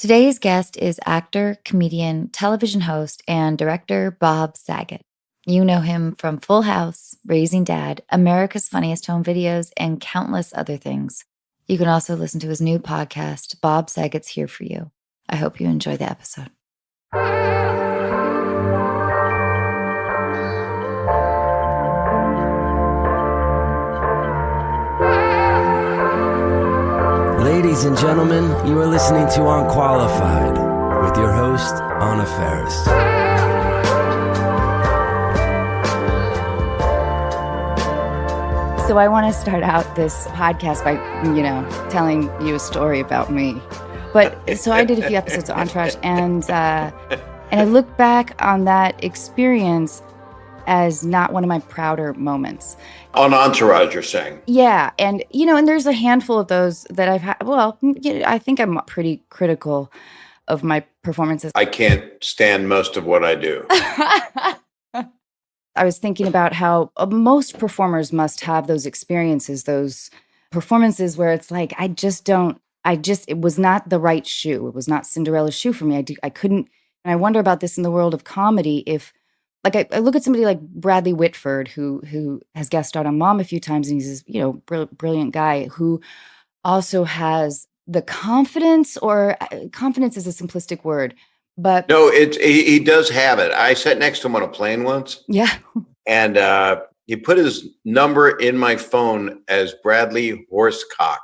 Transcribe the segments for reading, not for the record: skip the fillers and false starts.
Today's guest is actor, comedian, television host, and director Bob Saget. You know him from Full House, Raising Dad, America's Funniest Home Videos, and countless other things. You can also listen to his new podcast, Bob Saget's Here For You. I hope you enjoy the episode. Ladies and gentlemen, you are listening to Unqualified with your host, Anna Faris. So I want to start out this podcast by, telling you a story about me. But so I did a few episodes of Entourage, and I look back on that experience as not one of my prouder moments. On Entourage, you're saying? Yeah, and and there's a handful of those that I've had. Well, I think I'm pretty critical of my performances. I can't stand most of what I do. I was thinking about how most performers must have those experiences, those performances where it's like, it was not the right shoe. It was not Cinderella's shoe for me. I couldn't, and I wonder about this in the world of comedy. If, like, I look at somebody like Bradley Whitford, who has guest starred on Mom a few times, and he's this, brilliant guy who also has the confidence, or confidence is a simplistic word, but no, he does have it. I sat next to him on a plane once. Yeah. And he put his number in my phone as Bradley Horsecock.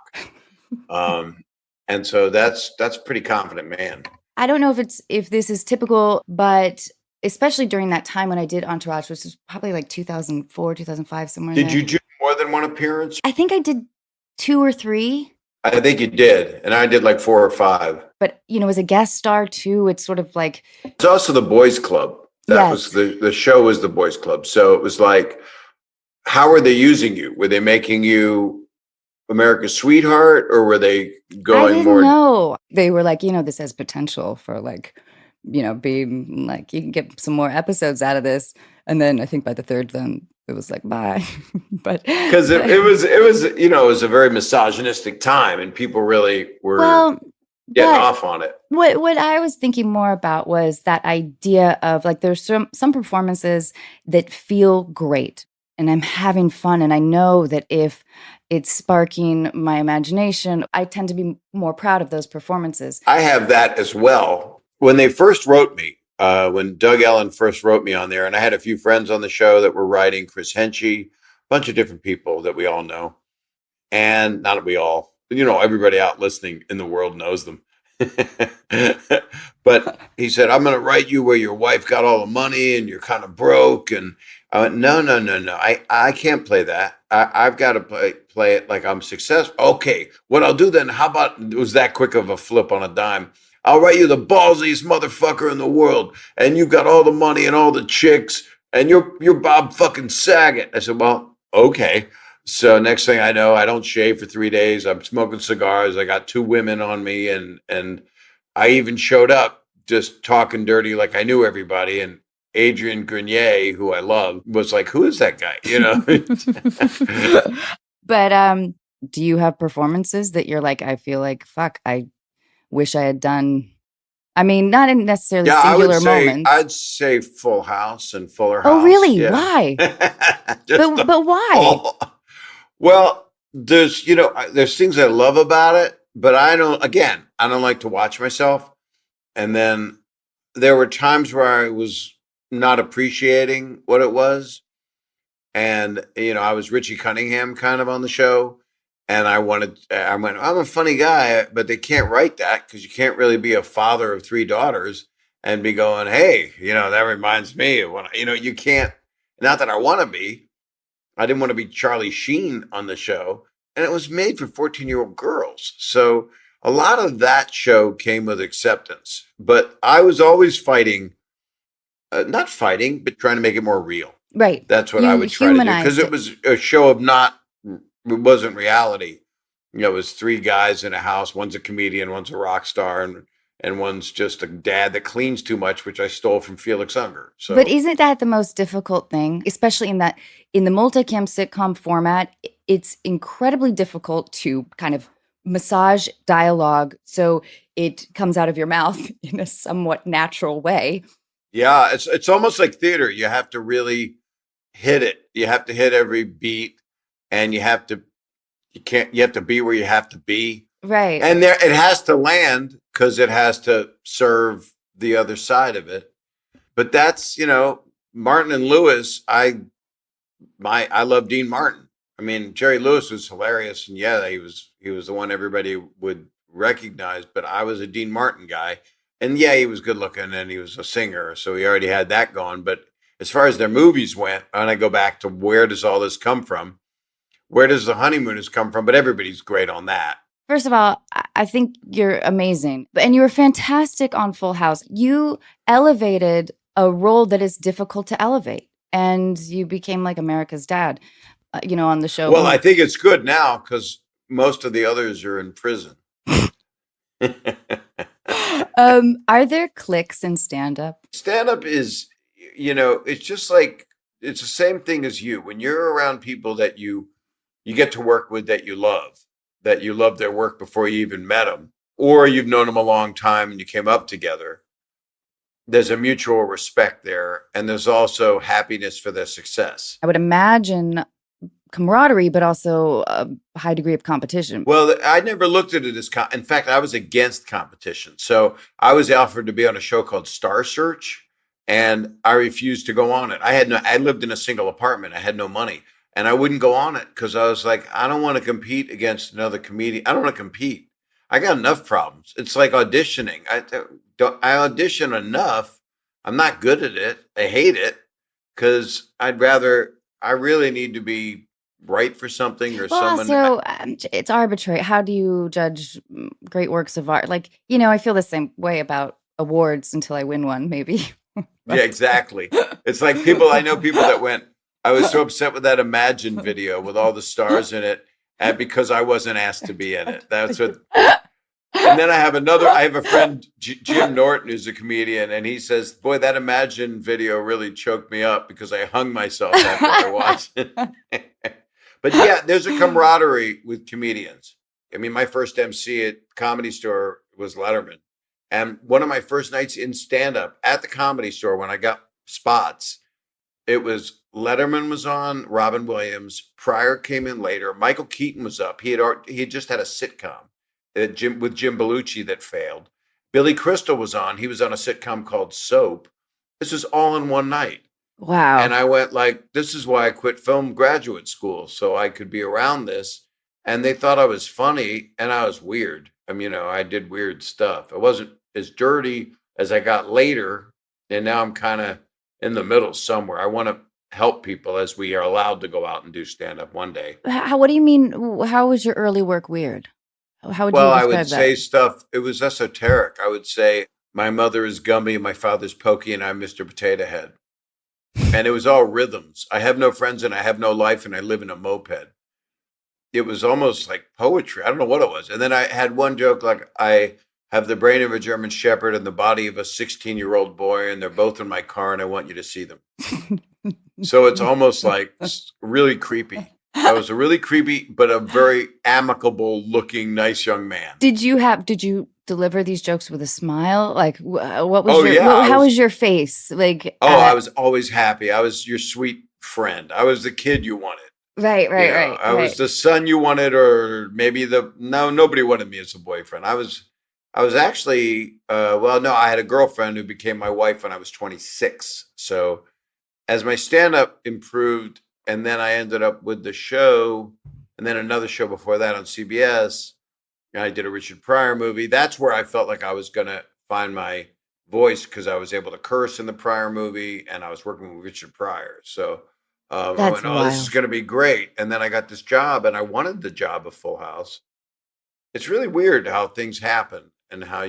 And so that's pretty confident, man. I don't know if this is typical, but especially during that time when I did Entourage, which was probably like 2004, 2005, somewhere in there. Did you do more than one appearance? I think I did 2 or 3. I think you did. And I did like 4 or 5. But, as a guest star too, it's sort of like... It's also the Boys Club. That was the show was the Boys Club. So it was like, how were they using you? Were they making you America's sweetheart, or were they going more? No, they were like, this has potential for like, being like, you can get some more episodes out of this. And then I think by the 3rd, then it was like, bye. But because it was a very misogynistic time, and people really were getting off on it. What I was thinking more about was that idea of like, there's some performances that feel great, and I'm having fun, and I know that if it's sparking my imagination, I tend to be more proud of those performances. I have that as well. When they first wrote me, when Doug Ellen first wrote me on there, and I had a few friends on the show that were writing, Chris Henchy, a bunch of different people that we all know. And not we all, everybody out listening in the world knows them. But he said, I'm going to write you where your wife got all the money and you're kind of broke. And I went, no. I can't play that. I've got to play it like I'm successful. Okay, what I'll do then, how about, it was that quick of a flip on a dime. I'll write you the ballsiest motherfucker in the world, and you've got all the money and all the chicks, and you're Bob fucking Saget. I said, well, okay. So next thing I know, I don't shave for 3 days. I'm smoking cigars. I got 2 women on me, and I even showed up just talking dirty like I knew everybody. And Adrian Grenier, who I love, was like, who is that guy? But do you have performances that you're like, I feel like, fuck, I wish I had done? I mean, not in necessarily singular moments. I'd say Full House and Fuller House. Oh, really? Yeah. Why? but why? Well, there's things I love about it, but I don't like to watch myself. And then there were times where I was not appreciating what it was. And, I was Richie Cunningham kind of on the show. And I went, I'm a funny guy, but they can't write that, because you can't really be a father of 3 daughters and be going, hey, that reminds me of when, you can't, not that I want to be. I didn't want to be Charlie Sheen on the show. And it was made for 14-year-old girls. So a lot of that show came with acceptance. But I was always fighting, not fighting, but trying to make it more real. Right. That's what I would try to do. Because it was a show of it wasn't reality. It was 3 guys in a house. One's a comedian, one's a rock star, and one's just a dad that cleans too much, which I stole from Felix Unger. So, but isn't that the most difficult thing, especially in the multicam sitcom format? It's incredibly difficult to kind of massage dialogue. So it comes out of your mouth in a somewhat natural way. Yeah, it's almost like theater. You have to really hit it. You have to hit every beat, and you have to be where you have to be. Right. And there it has to land because it has to serve the other side of it. But that's, Martin and Lewis, I love Dean Martin. I mean, Jerry Lewis was hilarious, and yeah, he was the one everybody would recognize, but I was a Dean Martin guy. And yeah, he was good looking and he was a singer, so he already had that going. But as far as their movies went, and I go back to where does all this come from? Where does The Honeymooners come from? But everybody's great on that. First of all, I think you're amazing. And you were fantastic on Full House. You elevated a role that is difficult to elevate. And you became like America's dad, on the show. Well, I think it's good now because most of the others are in prison. Are there cliques in stand-up? Stand-up is, it's just like, it's the same thing as you. When you're around people that you get to work with that you love their work before you even met them, or you've known them a long time and you came up together, there's a mutual respect there. And there's also happiness for their success. I would imagine camaraderie, but also a high degree of competition. Well, I never looked at it as, in fact, I was against competition. So I was offered to be on a show called Star Search, and I refused to go on it. I lived in a single apartment. I had no money. And I wouldn't go on it because I was like, I don't want to compete against another comedian. I don't want to compete. I got enough problems. It's like auditioning. I audition enough. I'm not good at it. I hate it because I really need to be right for something or someone. So it's arbitrary. How do you judge great works of art? Like, I feel the same way about awards until I win one, maybe. Yeah, exactly. It's like I know people that went, I was so upset with that Imagine video with all the stars in it, and because I wasn't asked to be in it. That's what. And then I have a friend, Jim Norton, who's a comedian, and he says, boy, that Imagine video really choked me up because I hung myself after I watched it. But yeah, there's a camaraderie with comedians. I mean, my first MC at Comedy Store was Letterman. And one of my first nights in stand-up at the Comedy Store when I got spots, it was Letterman was on, Robin Williams, Pryor came in later, Michael Keaton was up. He had just had a sitcom with Jim Belushi that failed. Billy Crystal was on. He was on a sitcom called Soap. This was all in one night. Wow. And I went like, this is why I quit film graduate school, so I could be around this. And they thought I was funny, and I was weird. I mean, I did weird stuff. I wasn't as dirty as I got later, and now I'm kind of in the middle somewhere. I want to help people as we are allowed to go out and do stand-up one day. What do you mean? How was your early work weird? How would you describe I would that? say stuff, it was esoteric. I would say, my mother is Gumby, my father's Pokey, and I'm Mr. Potato Head. And it was all rhythms. I have no friends and I have no life and I live in a moped. It was almost like poetry. I don't know what it was. And then I had one joke like, I have the brain of a German Shepherd and the body of a 16-year-old boy, and they're both in my car and I want you to see them. So it's almost like really creepy. I was a really creepy, but a very amicable looking, nice young man. Did you deliver these jokes with a smile? Like, what was how was your face? Like, I was always happy. I was your sweet friend. I was the kid you wanted. Right. I was the son you wanted, or maybe nobody wanted me as a boyfriend. I was actually, I had a girlfriend who became my wife when I was 26. So as my stand-up improved, and then I ended up with the show, and then another show before that on CBS. And I did a Richard Pryor movie. That's where I felt like I was going to find my voice because I was able to curse in the Pryor movie, and I was working with Richard Pryor. So I went, this is going to be great. And then I got this job, and I wanted the job of Full House. It's really weird how things happen and how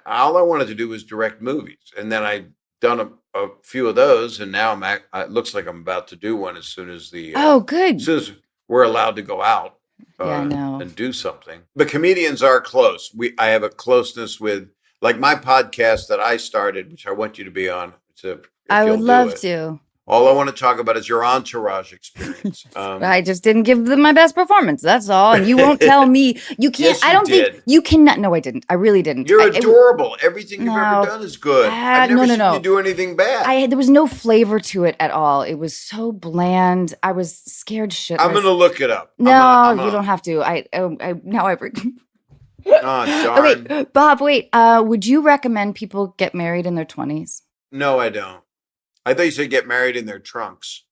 all I wanted to do was direct movies. And then I done a few of those, and now it looks like I'm about to do one as soon as good. As soon as we're allowed to go out and do something. But comedians are close. I have a closeness with, like, my podcast that I started, which I want you to be on. I would love to. All I want to talk about is your Entourage experience. I just didn't give them my best performance. That's all. And you won't tell me. You can't. Yes, I you don't did. think you cannot. No, I didn't. I really didn't. You're adorable. Everything you've ever done is good. I've never seen you do anything bad. There was no flavor to it at all. It was so bland. I was scared shitless. I'm going to look it up. No, you don't have to. Now I've. Oh, darn. Okay, Bob, wait. Would you recommend people get married in their 20s? No, I don't. I thought you said get married in their trunks.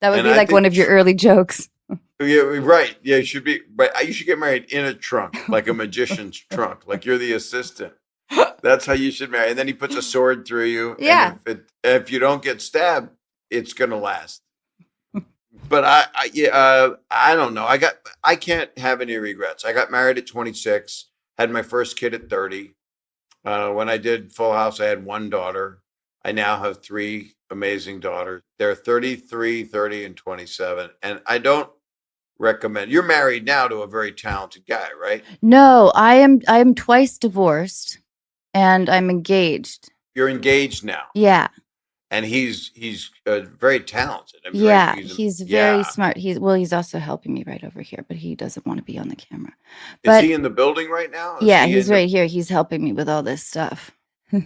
That would be like one of your early jokes. Yeah, right. Yeah, you should be. But you should get married in a trunk, like a magician's trunk, like you're the assistant. That's how you should marry. And then he puts a sword through you. Yeah. And if you don't get stabbed, it's gonna last. But I don't know. I can't have any regrets. I got married at 26, had my first kid at 30. When I did Full House, I had one daughter. I now have 3 amazing daughters. They're 33, 30, and 27. And I don't recommend. You're married now to a very talented guy, right? No, I am twice divorced, and I'm engaged. You're engaged now. Yeah. And he's very talented. I mean, Yeah, right? he's very smart. He's also helping me right over here, but he doesn't want to be on the camera. Is he in the building right now? Yeah, he's right here. He's helping me with all this stuff.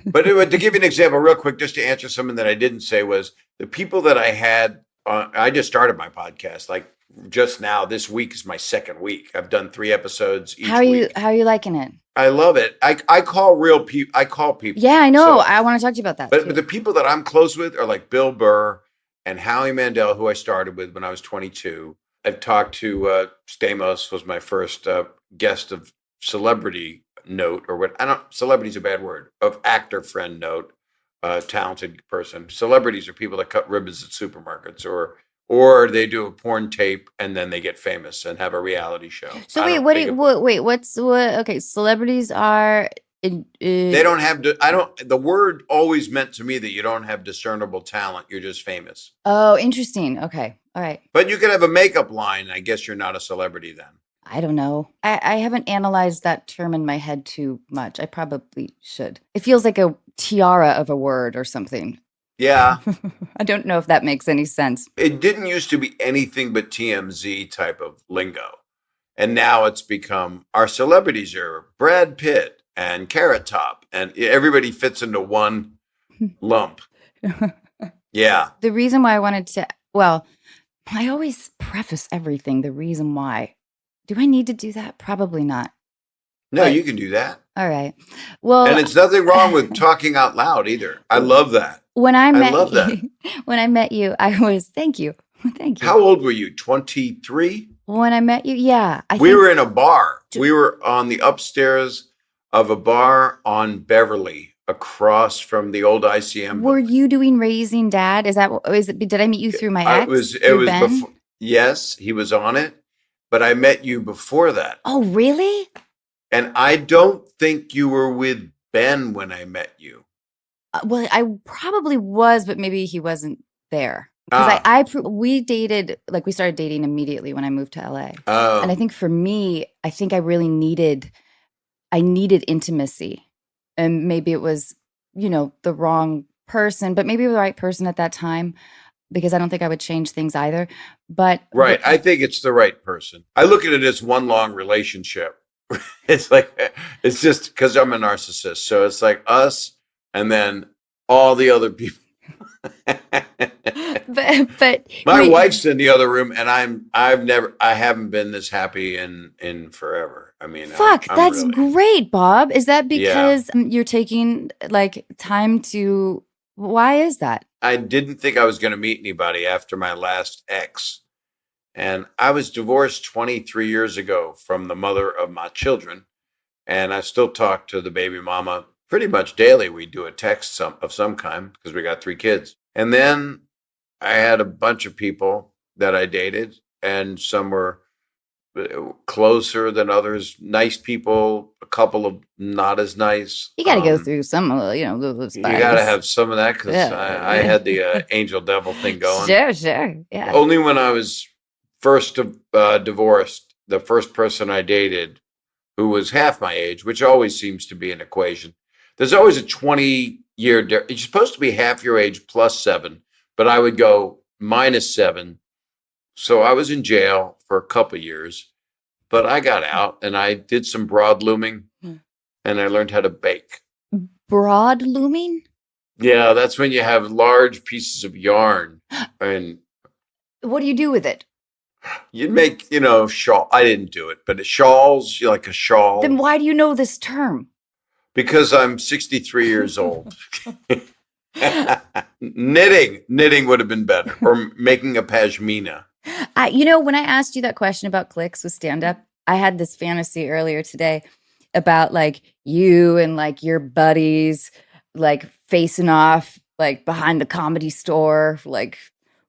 But to give you an example real quick, just to answer something that I didn't say, was the people that I had, I just started my podcast like just now. This week is my 2nd week. I've done 3 episodes each week. How are you liking it? I love it. I call real people. I call people. Yeah, I know. I want to talk to you about that. But the people that I'm close with are like Bill Burr and Howie Mandel, who I started with when I was 22. I've talked to Stamos, was my first guest of celebrity note, or what? Celebrity's a bad word, of actor friend note, talented person. Celebrities are people that cut ribbons at supermarkets, or they do a porn tape and then they get famous and have a reality show. So okay, celebrities are they don't have the word always meant to me that you don't have discernible talent, you're just famous. Oh, interesting. Okay. All right. But you could have a makeup line. I guess you're not a celebrity then. I don't know. I haven't analyzed that term in my head too much. I probably should. It feels like a tiara of a word or something. Yeah. I don't know if that makes any sense. It didn't used to be anything but TMZ type of lingo. And now it's become, our celebrities are Brad Pitt and Carrot Top, and everybody fits into one lump. Yeah. The reason why I wanted to, well, I always preface everything, the reason why. Do I need to do that? Probably not. No, you can do that. All right. Well, and it's nothing wrong with talking out loud either. I love that. When I met you, I was, thank you. Thank you. How old were you? 23? When I met you, yeah. We were in a bar. We were on the upstairs of a bar on Beverly, across from the old ICM. Were you doing Raising Dad? Did I meet you through my ex? It was before. Yes, he was on it, but I met you before that. Oh, really? And I don't think you were with Ben when I met you. Well, I probably was, but maybe he wasn't there. Because we dated, like we started dating immediately when I moved to LA. Oh. And I think for me, I really needed intimacy. And maybe it was, the wrong person, but maybe the right person at that time, because I don't think I would change things either. But right. I think it's the right person. I look at it as one long relationship. It's just because I'm a narcissist. So it's like us and then all the other people. but my wife's in the other room, and I haven't been this happy in forever. I mean, that's really great, Bob. Is that because you're taking time to? Why is that? I didn't think I was going to meet anybody after my last ex, and I was divorced 23 years ago from the mother of my children, and I still talk to the baby mama pretty much daily. We do a text of some kind because we got 3 kids. And then I had a bunch of people that I dated, and some were closer than others, nice people, a couple of not as nice. You got to go through some, the you got to have some of that because I had the angel devil thing going. Sure. Yeah. Only when I was first divorced, the first person I dated who was half my age, which always seems to be an equation. There's always a 20-year difference. You're supposed to be half your age plus 7, but I would go -7. So I was in jail for a couple years, but I got out and I did some broad looming and I learned how to bake. Broad looming? Yeah, that's when you have large pieces of yarn and What do you do with it? you'd make, shawl. I didn't do it, but shawls, like a shawl. Then why do you know this term? Because I'm 63 years old. Knitting would have been better, or making a pashmina. When I asked you that question about clicks with stand-up, I had this fantasy earlier today about like you and like your buddies like facing off like behind the Comedy Store, like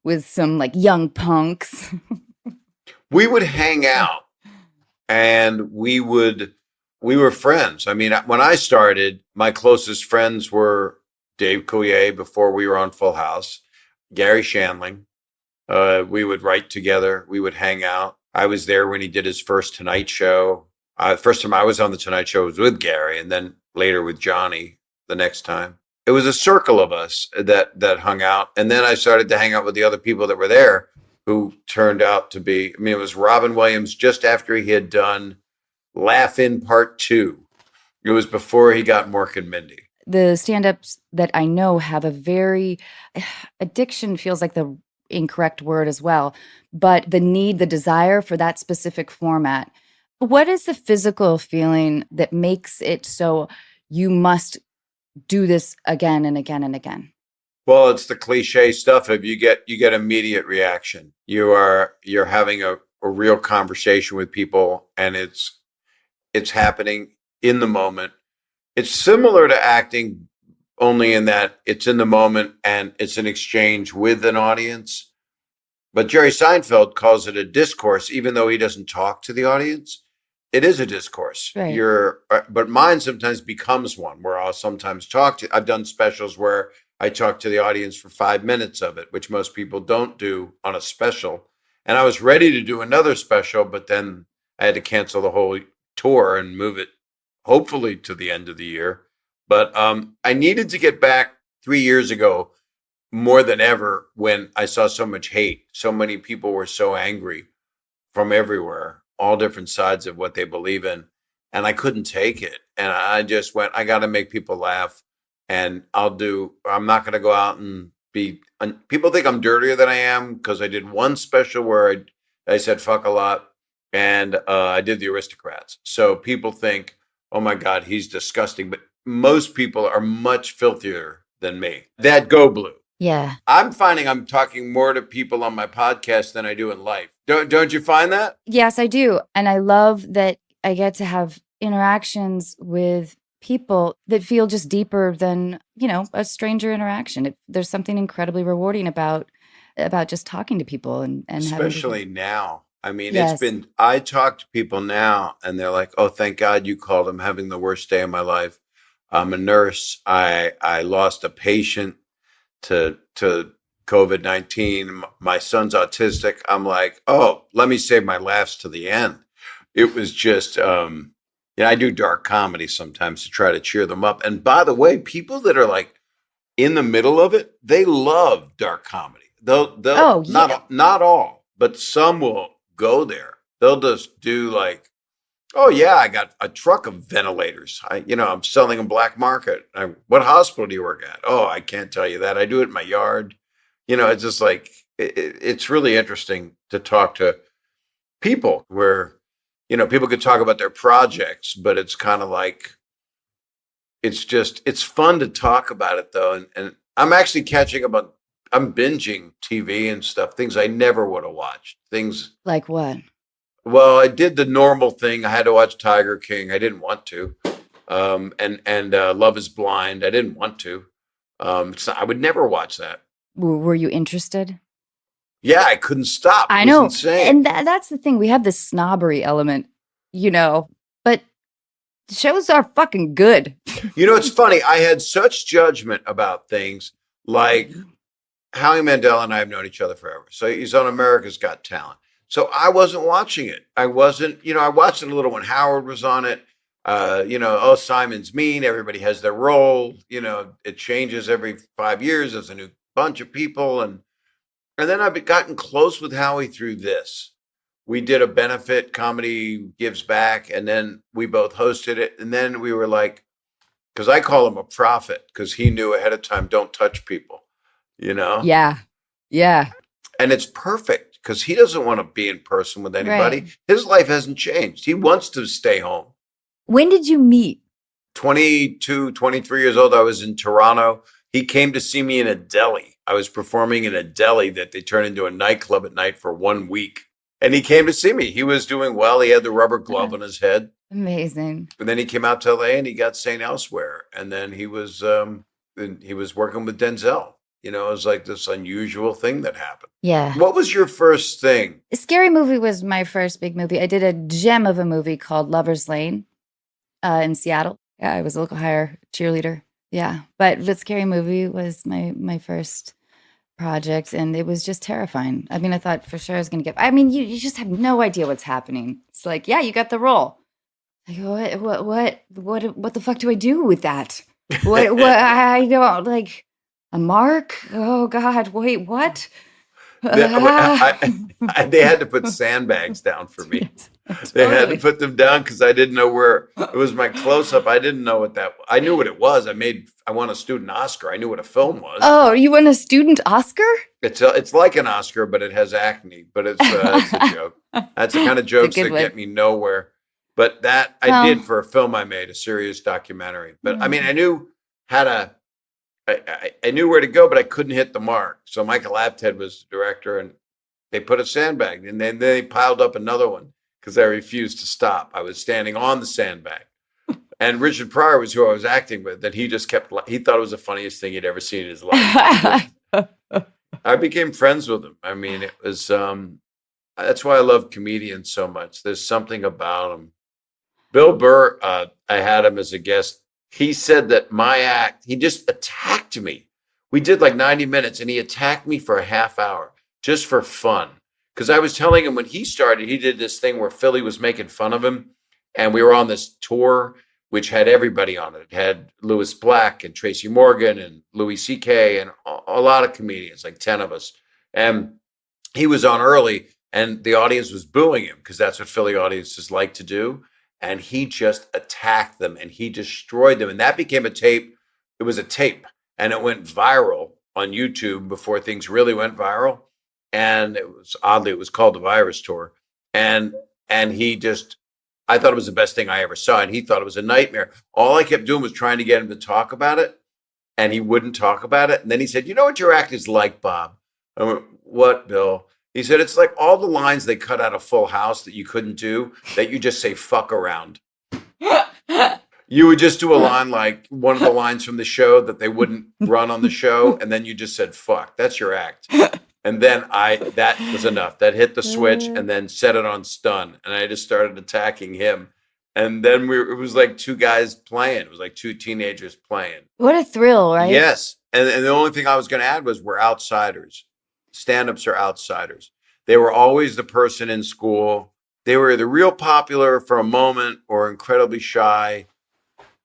with some like young punks. We would hang out and we were friends. I mean, when I started, my closest friends were Dave Coulier before we were on Full House, Gary Shandling. We would write together. We would hang out. I was there when he did his first Tonight Show. First time I was on the Tonight Show was with Gary, and then later with Johnny the next time. It was a circle of us that hung out. And then I started to hang out with the other people that were there who turned out to be, it was Robin Williams just after he had done Laugh In Part 2. It was before he got Mork and Mindy. The stand-ups that I know have a very, addiction feels like the incorrect word as well, but the desire for that specific format. What is the physical feeling that makes it so you must do this again and again and again? Well, it's the cliche stuff of you get immediate reaction. You're having a real conversation with people, and it's happening in the moment. It's similar to acting, only in that it's in the moment and it's an exchange with an audience. But Jerry Seinfeld calls it a discourse, even though he doesn't talk to the audience. It is a discourse. Right. But mine sometimes becomes one where I'll sometimes talk to. I've done specials where I talk to the audience for 5 minutes of it, which most people don't do on a special. And I was ready to do another special, but then I had to cancel the whole tour and move it, hopefully, to the end of the year. But I needed to get back 3 years ago more than ever when I saw so much hate. So many people were so angry from everywhere, all different sides of what they believe in. And I couldn't take it. And I just went, I got to make people laugh. And I'm not going to go out and people think I'm dirtier than I am because I did one special where I said fuck a lot. And I did the Aristocrats. So people think, oh my God, he's disgusting. But most people are much filthier than me. That go blue. Yeah. I'm finding I'm talking more to people on my podcast than I do in life. Don't you find that? Yes, I do. And I love that I get to have interactions with people that feel just deeper than, a stranger interaction. There's something incredibly rewarding about just talking to people and especially now. Yes. I talk to people now and they're like, oh, thank God you called. I'm having the worst day of my life. I'm a nurse. I lost a patient to COVID-19. My son's autistic. I'm like, oh, let me save my laughs to the end. It was just, I do dark comedy sometimes to try to cheer them up. And by the way, people that are like in the middle of it, they love dark comedy. They'll not all, but some will go there. They'll just do like, oh yeah, I got a truck of ventilators. I'm selling them black market. What hospital do you work at? Oh, I can't tell you that. I do it in my yard. It's just like, it's really interesting to talk to people where, people could talk about their projects, but it's kind of like, it's fun to talk about it though. And I'm actually catching up on, I'm binging TV and stuff, things I never would have watched. Things like what? Well, I did the normal thing. I had to watch Tiger King. I didn't want to. And Love Is Blind. I didn't want to. I would never watch that. Were you interested? Yeah, I couldn't stop. I know. Insane. And that's the thing. We have this snobbery element, but shows are fucking good. It's funny. I had such judgment about things like Howie Mandel and I have known each other forever. So he's on America's Got Talent. So I wasn't watching it. I wasn't, I watched it a little when Howard was on it. Simon's mean. Everybody has their role. It changes every 5 years. There's a new bunch of people. And then I've gotten close with Howie through this. We did a benefit, Comedy Gives Back, and then we both hosted it. And then we were like, because I call him a prophet, because he knew ahead of time, don't touch people, you know? Yeah. Yeah. And it's perfect because he doesn't want to be in person with anybody. Right. His life hasn't changed. He wants to stay home. When did you meet? 22, 23 years old. I was in Toronto. He came to see me in a deli. I was performing in a deli that they turned into a nightclub at night for 1 week. And he came to see me. He was doing well. He had the rubber glove on his head. Amazing. And then he came out to LA and he got St. Elsewhere. And then he was working with Denzel. You know, it was like this unusual thing that happened. Yeah. What was your first thing? Scary Movie was my first big movie. I did a gem of a movie called Lover's Lane in Seattle. Yeah, I was a local hire cheerleader. Yeah. But the Scary Movie was my first project, and it was just terrifying. I mean, I thought for sure I was going to get, I mean, you just have no idea what's happening. It's like, yeah, you got the role. Like, what the fuck do I do with that? What, I don't, like, a mark? Oh, God, wait, what? They had to put sandbags down for me. Yes, They had to totally. put them down because I didn't know where it was. My close-up, I didn't know what that. I knew what it was. I won a student Oscar. I knew what a film was. Oh, you won a student Oscar? It's like an Oscar, but it has acne. But it's a joke. That's the kind of jokes that one. get me nowhere. But that I Well- did for a film I made, a serious documentary. But I mean, I knew how to. I knew where to go, but I couldn't hit the mark. So Michael Apted was the director, and they put a sandbag, and then they piled up another one because I refused to stop. I was standing on the sandbag. And Richard Pryor was who I was acting with, and he just kept, he thought it was the funniest thing he'd ever seen in his life. I became friends with him. I mean, it was, that's why I love comedians so much. There's something about them. Bill Burr, I had him as a guest. He said that my act, he just attacked me. We did like 90 minutes and he attacked me for a half hour just for fun. Because I was telling him when he started, he did this thing where Philly was making fun of him. And we were on this tour, which had everybody on it. It had Louis Black and Tracy Morgan and Louis C.K. and a lot of comedians, like 10 of us. And he was on early and the audience was booing him because that's what Philly audiences like to do. And he just attacked them and he destroyed them. And that became a tape. It was a tape and it went viral on YouTube before things really went viral. And it was oddly, it was called the Virus Tour. And he just, I thought it was the best thing I ever saw. And he thought it was a nightmare. All I kept doing was trying to get him to talk about it. And he wouldn't talk about it. And then he said, you know what your act is like, Bob? I went, what, Bill? He said, it's like all the lines they cut out of Full House that you couldn't do, that you just say fuck around. You would just do a line like one of the lines from the show that they wouldn't run on the show. And then you just said, fuck, that's your act. And then that was enough. That hit the switch and then set it on stun. And I just started attacking him. And then it was like two guys playing. It was like two teenagers playing. What a thrill, right? Yes. And the only thing I was going to add was we're outsiders. Stand-ups are outsiders. They were always the person in school. They were either real popular for a moment or incredibly shy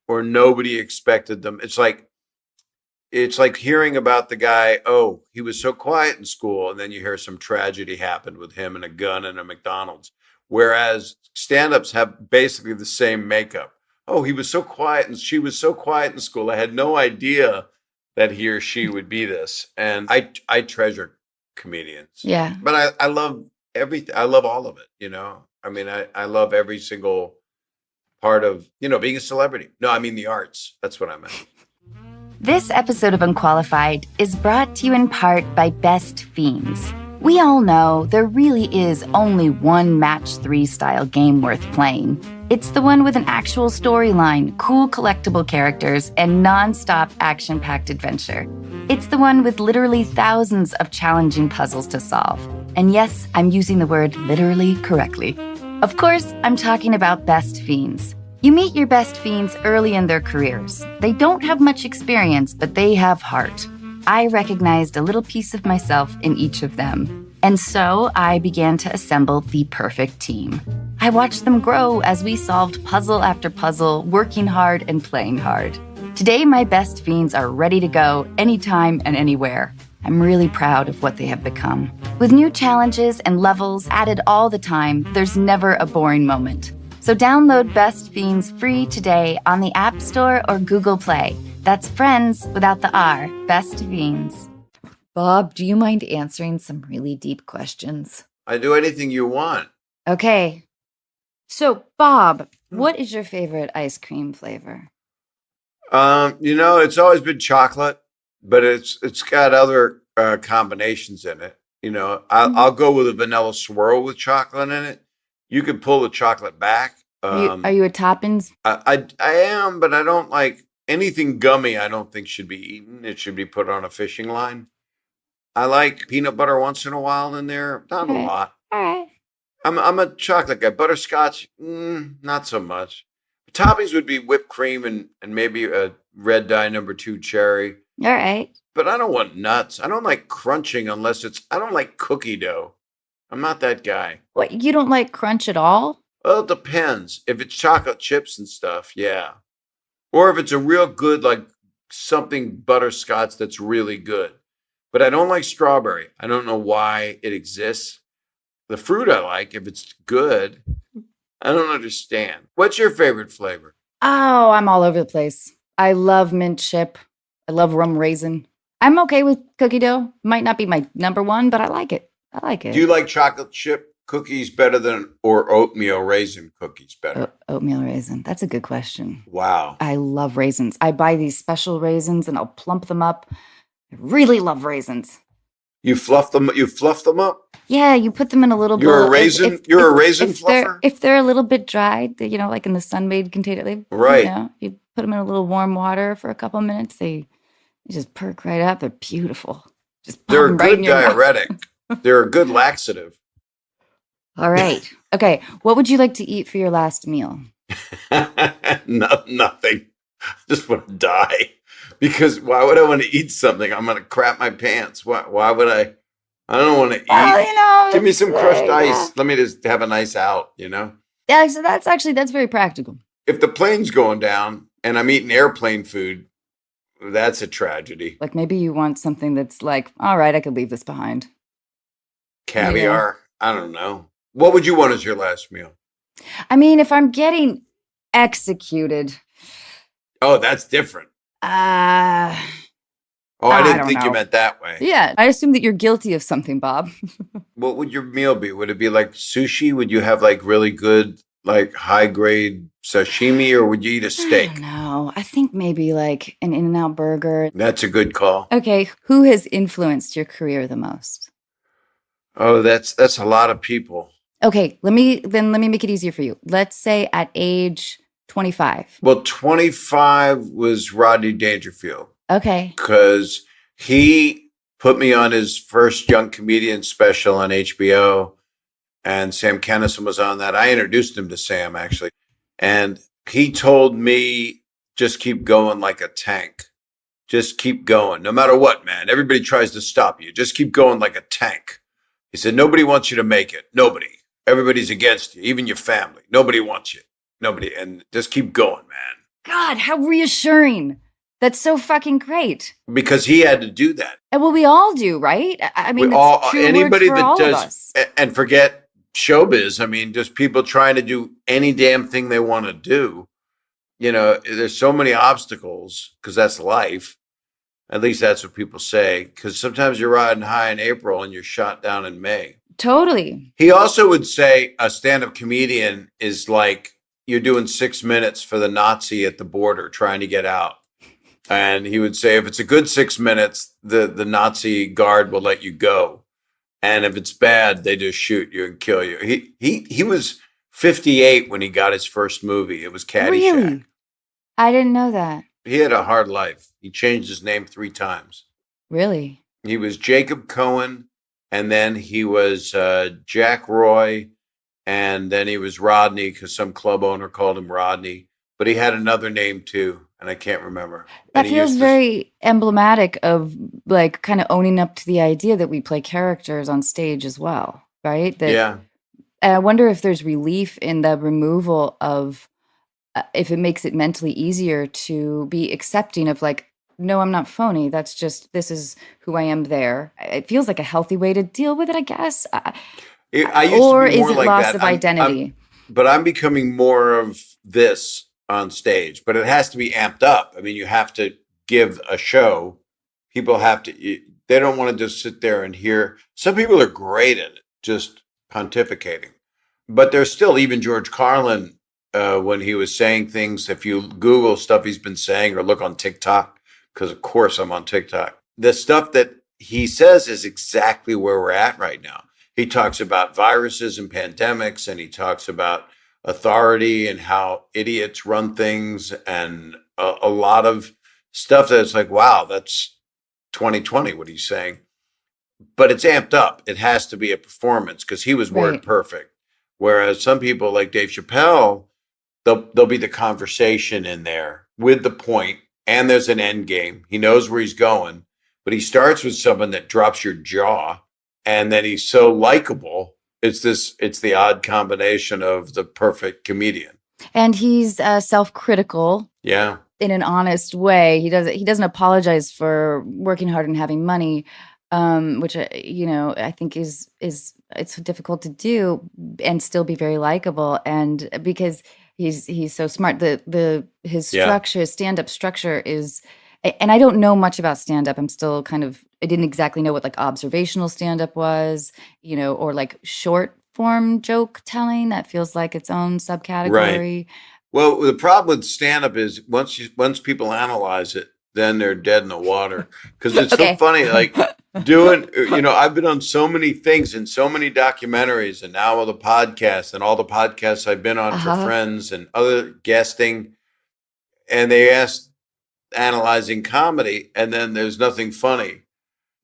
or nobody expected them. It's like hearing about the guy, oh, he was so quiet in school, and then you hear some tragedy happened with him and a gun and a McDonald's. Whereas stand-ups have basically the same makeup. Oh, he was so quiet and she was so quiet in school. I had no idea that he or she would be this. And I treasure comedians. Yeah. But I love everything. I love all of it, you know? I mean, I love every single part of, you know, being a celebrity. No, I mean the arts. That's what I meant. This episode of Unqualified is brought to you in part by Best Fiends. We all know there really is only one Match 3 style game worth playing. It's the one with an actual storyline, cool collectible characters, and non-stop action-packed adventure. It's the one with literally thousands of challenging puzzles to solve. And yes, I'm using the word literally correctly. Of course, I'm talking about Best Fiends. You meet your best fiends early in their careers. They don't have much experience, but they have heart. I recognized a little piece of myself in each of them. And so I began to assemble the perfect team. I watched them grow as we solved puzzle after puzzle, working hard and playing hard. Today, my best fiends are ready to go anytime and anywhere. I'm really proud of what they have become. With new challenges and levels added all the time, there's never a boring moment. So download Best Fiends free today on the App Store or Google Play. That's friends without the R. Best Fiends. Bob, do you mind answering some really deep questions? I do anything you want. Okay. So, Bob, what is your favorite ice cream flavor? It's always been chocolate, but it's got other combinations in it. I'll go with a vanilla swirl with chocolate in it. You could pull the chocolate back. Are you a toppings? I am, but I don't like anything gummy. I don't think should be eaten. It should be put on a fishing line. I like peanut butter once in a while in there, not a lot. All right. I'm a chocolate guy. Butterscotch, not so much. Toppings would be whipped cream and maybe a red dye number 2 cherry. All right. But I don't want nuts. I don't like crunching unless I don't like cookie dough. I'm not that guy. What, you don't like crunch at all? Well, it depends. If it's chocolate chips and stuff, yeah. Or if it's a real good, like something butterscotch that's really good. But I don't like strawberry. I don't know why it exists. The fruit I like, if it's good. I don't understand. What's your favorite flavor? Oh, I'm all over the place. I love mint chip. I love rum raisin. I'm okay with cookie dough. Might not be my number one, but I like it. Do you like chocolate chip cookies better than or oatmeal raisin cookies better? Oatmeal raisin. That's a good question. Wow. I love raisins. I buy these special raisins and I'll plump them up. I really love raisins. You fluff them up? Yeah, you put them in a little bowl. You're a raisin? You're a raisin fluffer? If they're a little bit dried, like in the sun-made container, right. You put them in a little warm water for a couple of minutes. They just perk right up. They're beautiful. They're a good diuretic. They're a good laxative. All right. Okay. What would you like to eat for your last meal? Nothing. I just want to die. Because why would I want to eat something? I'm going to crap my pants. Why would I? I don't want to eat. Well, give me some crushed ice. Let me just have an ice out, Yeah, so that's very practical. If the plane's going down and I'm eating airplane food, that's a tragedy. Like maybe you want something that's like, all right, I could leave this behind. Caviar. I don't know. What would you want as your last meal? I mean, if I'm getting executed. Oh, that's different. I didn't think you meant that way. Yeah, I assume that you're guilty of something, Bob. What would your meal be? Would it be like sushi? Would you have like really good, like high grade sashimi, or would you eat a steak? I don't know. I think maybe like an In-N-Out burger. That's a good call. Okay, who has influenced your career the most? Oh, that's a lot of people. Okay, let me make it easier for you. Let's say at age 25. Well, 25 was Rodney Dangerfield. Okay. Because he put me on his first young comedian special on HBO, and Sam Kinison was on that. I introduced him to Sam, actually. And he told me, just keep going like a tank. Just keep going. No matter what, man. Everybody tries to stop you. Just keep going like a tank. He said, nobody wants you to make it. Nobody. Everybody's against you, even your family. Nobody wants you. Nobody. And just keep going, man. God, how reassuring. That's so fucking great. Because he had to do that. And well, we all do, right? I mean, anybody that all does, and forget showbiz. I mean, just people trying to do any damn thing they want to do. There's so many obstacles because that's life. At least that's what people say. Because sometimes you're riding high in April and you're shot down in May. Totally. He also would say a stand-up comedian is like you're doing 6 minutes for the Nazi at the border trying to get out. And he would say, if it's a good 6 minutes, the Nazi guard will let you go. And if it's bad, they just shoot you and kill you. He was 58 when he got his first movie. It was Caddyshack. Really? I didn't know that. He had a hard life. He changed his name 3 times. Really? He was Jacob Cohen, and then he was Jack Roy, and then he was Rodney because some club owner called him Rodney. But he had another name too, and I can't remember. That feels very emblematic of like kind of owning up to the idea that we play characters on stage as well, right? Yeah. And I wonder if there's relief in the removal of, if it makes it mentally easier to be accepting of like, no, I'm not phony. That's just, this is who I am there. It feels like a healthy way to deal with it, I guess. I used to Or be is more it like loss that. of identity? But I'm becoming more of this on stage, but it has to be amped up. I mean, you have to give a show. People have to, they don't want to just sit there and hear. Some people are great at it, just pontificating. But there's still, even George Carlin, when he was saying things, if you Google stuff he's been saying or look on TikTok, because of course I'm on TikTok, the stuff that he says is exactly where we're at right now. He talks about viruses and pandemics, and he talks about authority and how idiots run things, and a lot of stuff that's like, wow, that's 2020, what he's saying. But it's amped up. It has to be a performance because he was word Right. perfect. Whereas some people like Dave Chappelle, there'll be the conversation in there with the point, and there's an end game. He knows where he's going, but he starts with someone that drops your jaw, and then he's so likable. It's the odd combination of the perfect comedian. And he's self-critical Yeah. in an honest way. He doesn't apologize for working hard and having money, which I think is it's difficult to do and still be very likable. And because he's so smart, his Yeah. structure, his stand-up structure is, and I don't know much about stand-up. I'm still I didn't exactly know what like observational stand-up was, or like short form joke telling that feels like its own Right. subcategory. Well, the problem with stand up is once people analyze it, then they're dead in the water. Because it's so Okay. funny, like doing, I've been on so many things and so many documentaries, and now all the podcasts and all the podcasts I've been on for Uh-huh. friends and other guesting, and they asked analyzing comedy, and then there's nothing funny.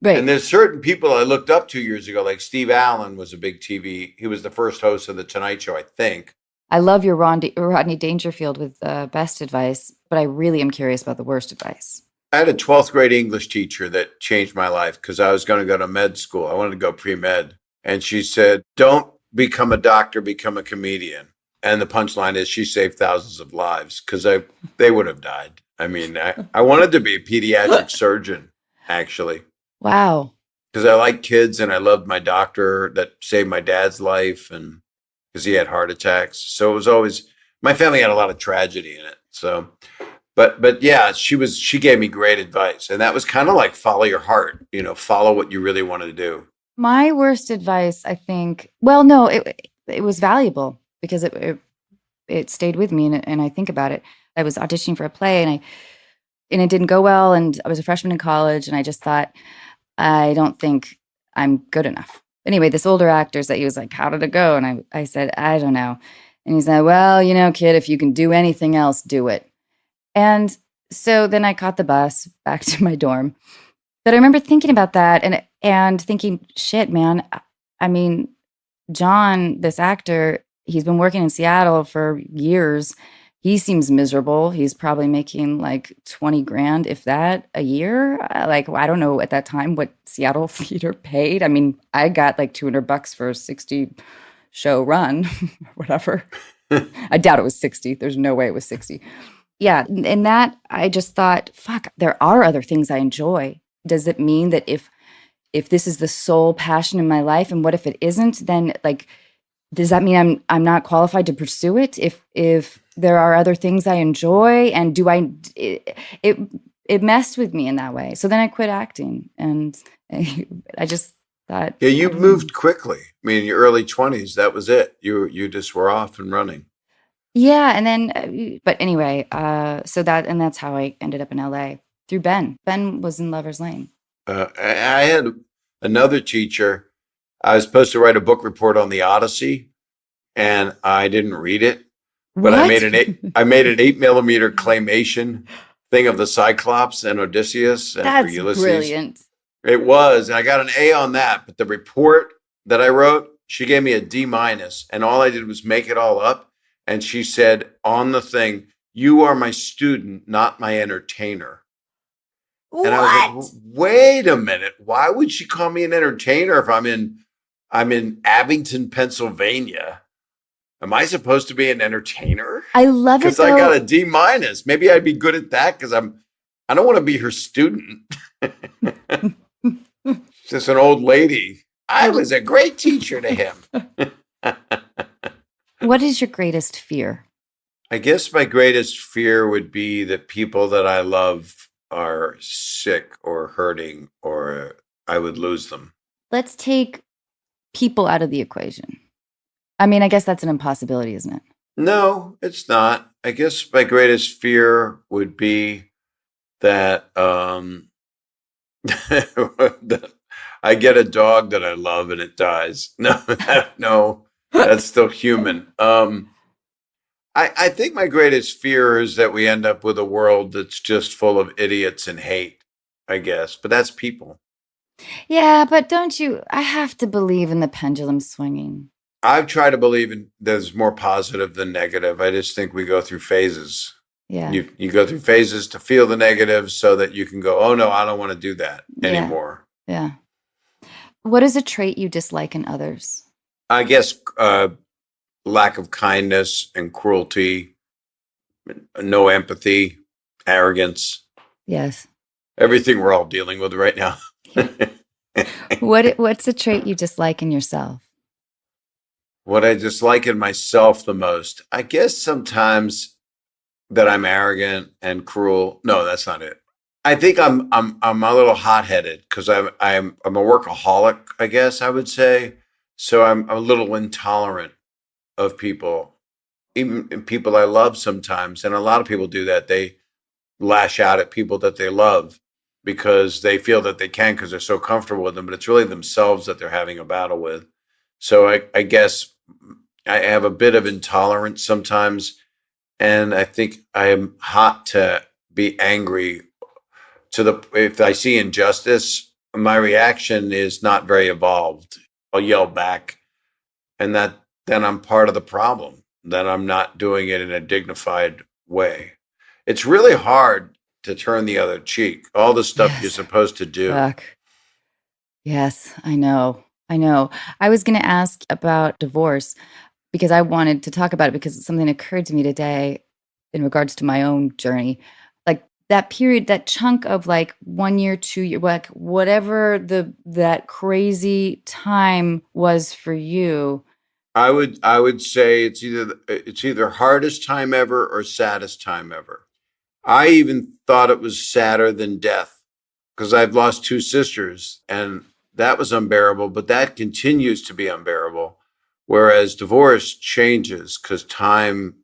Right. And there's certain people I looked up 2 years ago, like Steve Allen was a big TV. He was the first host of the Tonight Show, I think. I love your Rodney Dangerfield with best advice, but I really am curious about the worst advice. I had a 12th grade English teacher that changed my life because I was going to go to med school. I wanted to go pre-med. And she said, don't become a doctor, become a comedian. And the punchline is she saved thousands of lives because they would have died. I mean, I wanted to be a pediatric surgeon, actually, Wow. because I like kids and I loved my doctor that saved my dad's life, and because he had heart attacks. So it was always, my family had a lot of tragedy in it. So, but yeah, she gave me great advice. And that was kind of like follow your heart, follow what you really wanted to do. My worst advice, I think, well, no, it was valuable because it stayed with me, and I think about it. I was auditioning for a play, and it didn't go well, and I was a freshman in college, and I just thought, I don't think I'm good enough. Anyway, this older actor said, he was like, how did it go? And I said, I don't know. And he said, well, kid, if you can do anything else, do it. And so then I caught the bus back to my dorm. But I remember thinking about that and thinking, shit, man. I mean, John, this actor, he's been working in Seattle for years. He seems miserable. He's probably making like 20 grand, if that, a year. Like, I don't know at that time what Seattle theater paid. I mean, I got like $200 for a 60 show run, whatever. I doubt it was 60. There's no way it was 60. Yeah. And that, I just thought, fuck, there are other things I enjoy. Does it mean that if this is the sole passion in my life, and what if it isn't, then like, does that mean I'm not qualified to pursue it? If there are other things I enjoy, and it messed with me in that way. So then I quit acting, and I just thought, Yeah, you moved quickly. I mean, in your early 20s, that was it. You just were off and running. yeah. And then, but anyway, that's how I ended up in LA through Ben. Ben was in Lover's Lane. I had another teacher. I was supposed to write a book report on the Odyssey, and I didn't read it. But What? I made an 8mm claymation thing of the Cyclops and Odysseus and That's Ulysses. brilliant. It was, and I got an A on that. But the report that I wrote, she gave me a D-, and all I did was make it all up. And she said on the thing, "You are my student, not my entertainer." And I was like, What? wait a minute. Why would she call me an entertainer if I'm in Abington, Pennsylvania? Am I supposed to be an entertainer? I love it Because I got though. a D-. Maybe I'd be good at that because I'm I don't want to be her student. She's just an old lady. I was a great teacher to him. What is your greatest fear? I guess my greatest fear would be that people that I love are sick or hurting, or I would lose them. Let's take people out of the equation. I mean, I guess that's an impossibility, isn't it? No, it's not. I guess my greatest fear would be that that I get a dog that I love and it dies. No, no, that's still human. I think my greatest fear is that we end up with a world that's just full of idiots and hate, I guess. But that's people. Yeah, but don't you? I have to believe in the pendulum swinging. I've tried to believe in there's more positive than negative. I just think we go through phases. Yeah. You go through phases to feel the negative so that you can go, oh no, I don't want to do that anymore. Yeah. What is a trait you dislike in others? I guess lack of kindness and cruelty, no empathy, arrogance. Yes. Everything we're all dealing with right now. What's a trait you dislike in yourself? What I dislike in myself the most, I guess sometimes that I'm arrogant and cruel. No, that's not it. I think I'm a little hot-headed because I'm a workaholic, I guess I would say. So I'm a little intolerant of people, even people I love sometimes. And a lot of people do that. They lash out at people that they love because they feel that they can because they're so comfortable with them, but it's really themselves that they're having a battle with. So I guess I have a bit of intolerance sometimes, and I think I am hot to be angry if I see injustice. My reaction is not very evolved. I'll yell back, and then I'm part of the problem, that I'm not doing it in a dignified way. It's really hard to turn the other cheek. All the stuff you're supposed to do. Fuck. Yes, I know. I was going to ask about divorce because I wanted to talk about it because something occurred to me today in regards to my own journey. Like that period, that chunk of like 1 year, 2 years, like whatever that crazy time was for you. I would say it's either hardest time ever or saddest time ever. I even thought it was sadder than death because I've lost 2 sisters and that was unbearable, but that continues to be unbearable. Whereas divorce changes because time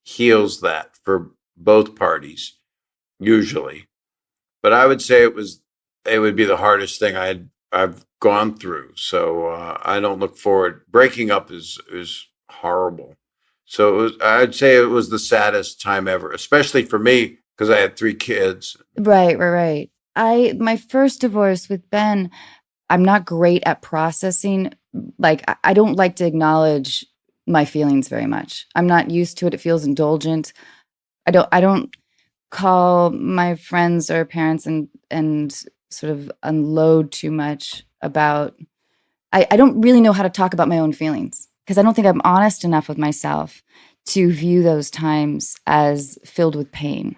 heals that for both parties, usually. But I would say it would be the hardest thing I've gone through. So I don't look forward. Breaking up is horrible. So I'd say it was the saddest time ever, especially for me because I had 3 kids. Right. My first divorce with Ben, I'm not great at processing. Like I don't like to acknowledge my feelings very much. I'm not used to it. It feels indulgent. I don't call my friends or parents and sort of unload too much about. I don't really know how to talk about my own feelings because I don't think I'm honest enough with myself to view those times as filled with pain.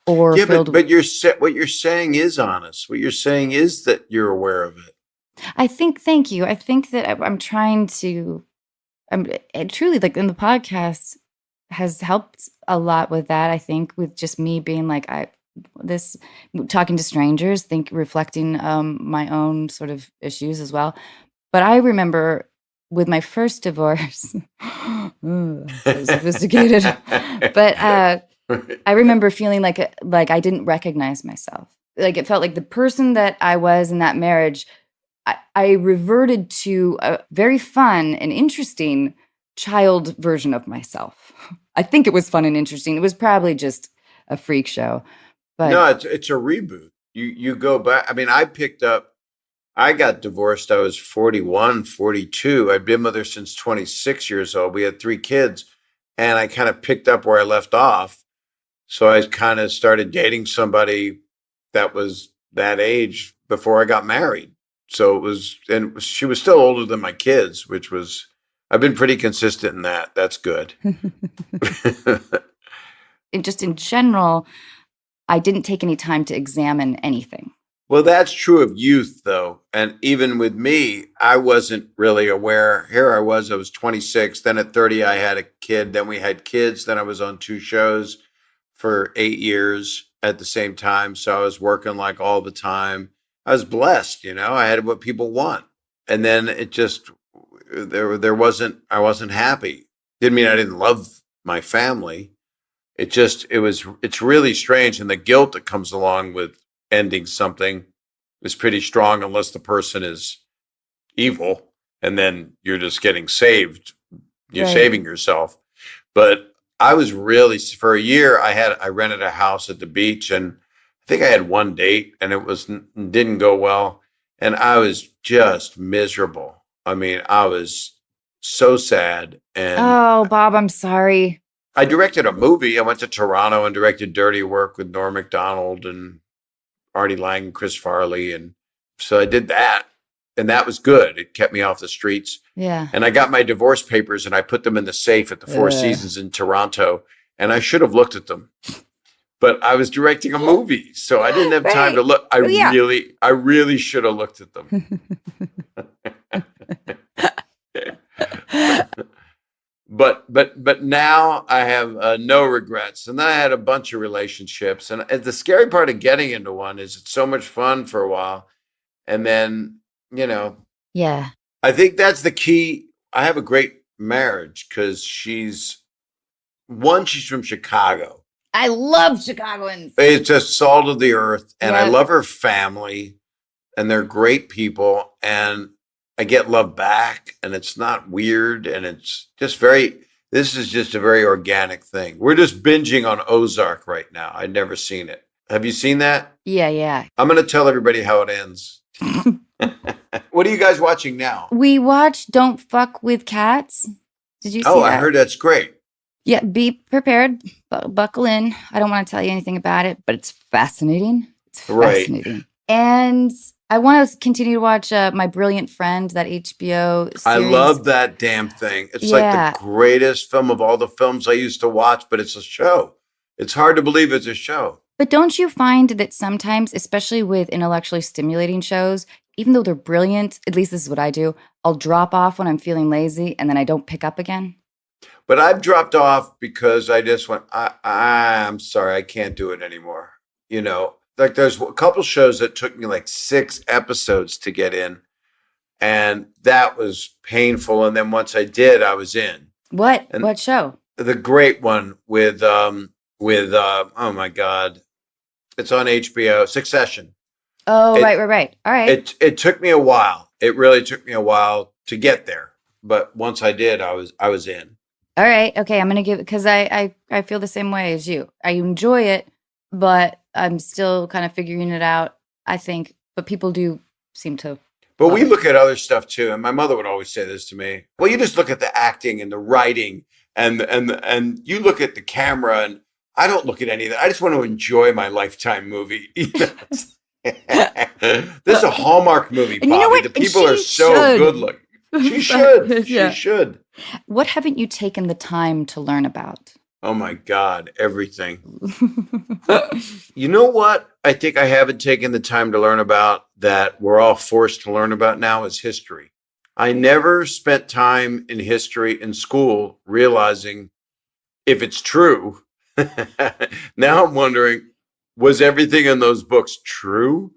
Or yeah, but what you're saying is honest. What you're saying is that you're aware of it. Thank you. I think that I'm trying to, truly like in the podcast has helped a lot with that. I think with just me being like, talking to strangers, reflecting my own sort of issues as well. But I remember with my first divorce, so sophisticated, but I remember feeling like I didn't recognize myself. Like it felt like the person that I was in that marriage, I reverted to a very fun and interesting child version of myself. I think it was fun and interesting. It was probably just a freak show. But no, it's a reboot. You go back. I mean, I got divorced. I was 41, 42. I'd been with her since 26 years old. We had 3 kids, and I kind of picked up where I left off. So I kind of started dating somebody that was that age before I got married. So she was still older than my kids, I've been pretty consistent in that. That's good. Just in general, I didn't take any time to examine anything. Well, that's true of youth, though. And even with me, I wasn't really aware. Here I was 26. Then at 30, I had a kid. Then we had kids. Then I was on 2 shows for 8 years at the same time. So I was working like all the time. I was blessed, I had what people want. And then it just, I wasn't happy. Didn't mean I didn't love my family. It's really strange. And the guilt that comes along with ending something is pretty strong unless the person is evil and then you're just getting saved. You're Right. saving yourself. But I was really, for a year, I rented a house at the beach, and I think I had one date and it didn't go well. And I was just miserable. I mean, I was so sad. And Oh, Bob, I'm sorry. I directed a movie. I went to Toronto and directed Dirty Work with Norm Macdonald and Artie Lang and Chris Farley. And so I did that. And that was good. It kept me off the streets. Yeah. And I got my divorce papers and I put them in the safe at the Four Seasons in Toronto. And I should have looked at them. But I was directing a movie, so I didn't have time to look. I really should have looked at them. But now I have no regrets. And then I had a bunch of relationships. And the scary part of getting into one is it's so much fun for a while. And then, Yeah. I think that's the key. I have a great marriage because she's from Chicago. I love Chicagoans. It's just salt of the earth. And I Yep. love her family. And they're great people. And I get love back. And it's not weird. And it's just this is just a very organic thing. We're just binging on Ozark right now. I'd never seen it. Have you seen that? Yeah. I'm going to tell everybody how it ends. What are you guys watching now? We watched Don't Fuck with Cats. Did you see that? Oh, I heard that's great. Yeah, be prepared. Buckle in. I don't want to tell you anything about it, but it's fascinating. It's Right. fascinating. And I want to continue to watch My Brilliant Friend, that HBO series. I love that damn thing. It's Yeah. like the greatest film of all the films I used to watch, but it's a show. It's hard to believe it's a show. But don't you find that sometimes, especially with intellectually stimulating shows, even though they're brilliant, at least this is what I do, I'll drop off when I'm feeling lazy and then I don't pick up again? But I've dropped off because I just went, I'm sorry, I can't do it anymore. Like there's a couple shows that took me like 6 episodes to get in. And that was painful. And then once I did, I was in. What? And What show? the great one with oh my God, it's on HBO, Succession. Oh, right. All right. It took me a while. It really took me a while to get there. But once I did, I was in. All right. Okay. I'm going to give it because I feel the same way as you. I enjoy it, but I'm still kind of figuring it out, I think. But people do seem to. But we look at other stuff too. And my mother would always say this to me. Well, you just look at the acting and the writing and you look at the camera, and I don't look at any of that. I just want to enjoy my Lifetime movie. This is a Hallmark movie, Bobby. And you know what? The people are She so should. good looking. She should. Yeah. She should. What haven't you taken the time to learn about? Oh my God, everything. You know what I think I haven't taken the time to learn about that we're all forced to learn about now is history. I never spent time in history in school realizing if it's true. Now I'm wondering, was everything in those books true?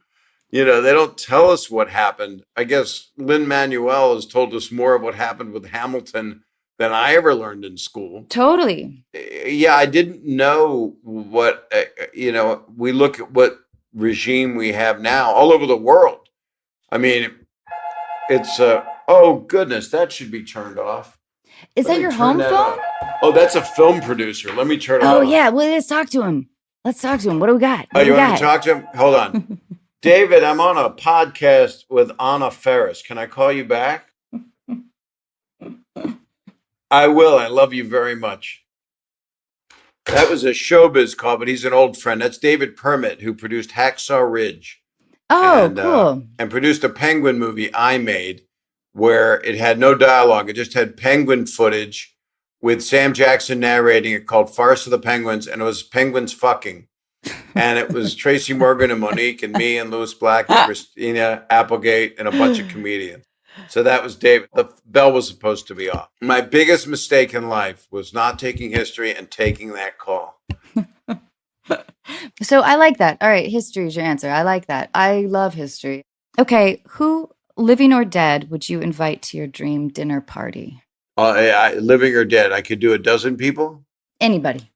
They don't tell us what happened. I guess Lin-Manuel has told us more of what happened with Hamilton than I ever learned in school. Totally. Yeah, I didn't know what, we look at what regime we have now all over the world. I mean, it's, oh goodness, that should be turned off. Is that your home phone? Oh, that's a film producer. Let me turn it Oh, off. yeah. Well, let's talk to him. What do we got? Oh, you want me to talk to him? Hold on. David, I'm on a podcast with Anna Faris. Can I call you back? I will. I love you very much. That was a showbiz call, but he's an old friend. That's David Permit, who produced Hacksaw Ridge. Oh, cool. And produced a penguin movie I made where it had no dialogue. It just had penguin footage with Sam Jackson narrating it, called Farce of the Penguins, and it was penguins fucking. And it was Tracy Morgan and Monique and me and Louis Black and Christina Applegate and a bunch of comedians. So that was David. The bell was supposed to be off. My biggest mistake in life was not taking history and taking that call. So I like that. All right, history is your answer. I like that. I love history. Okay, who, living or dead, would you invite to your dream dinner party? Living or dead, I could do a dozen people. Anybody.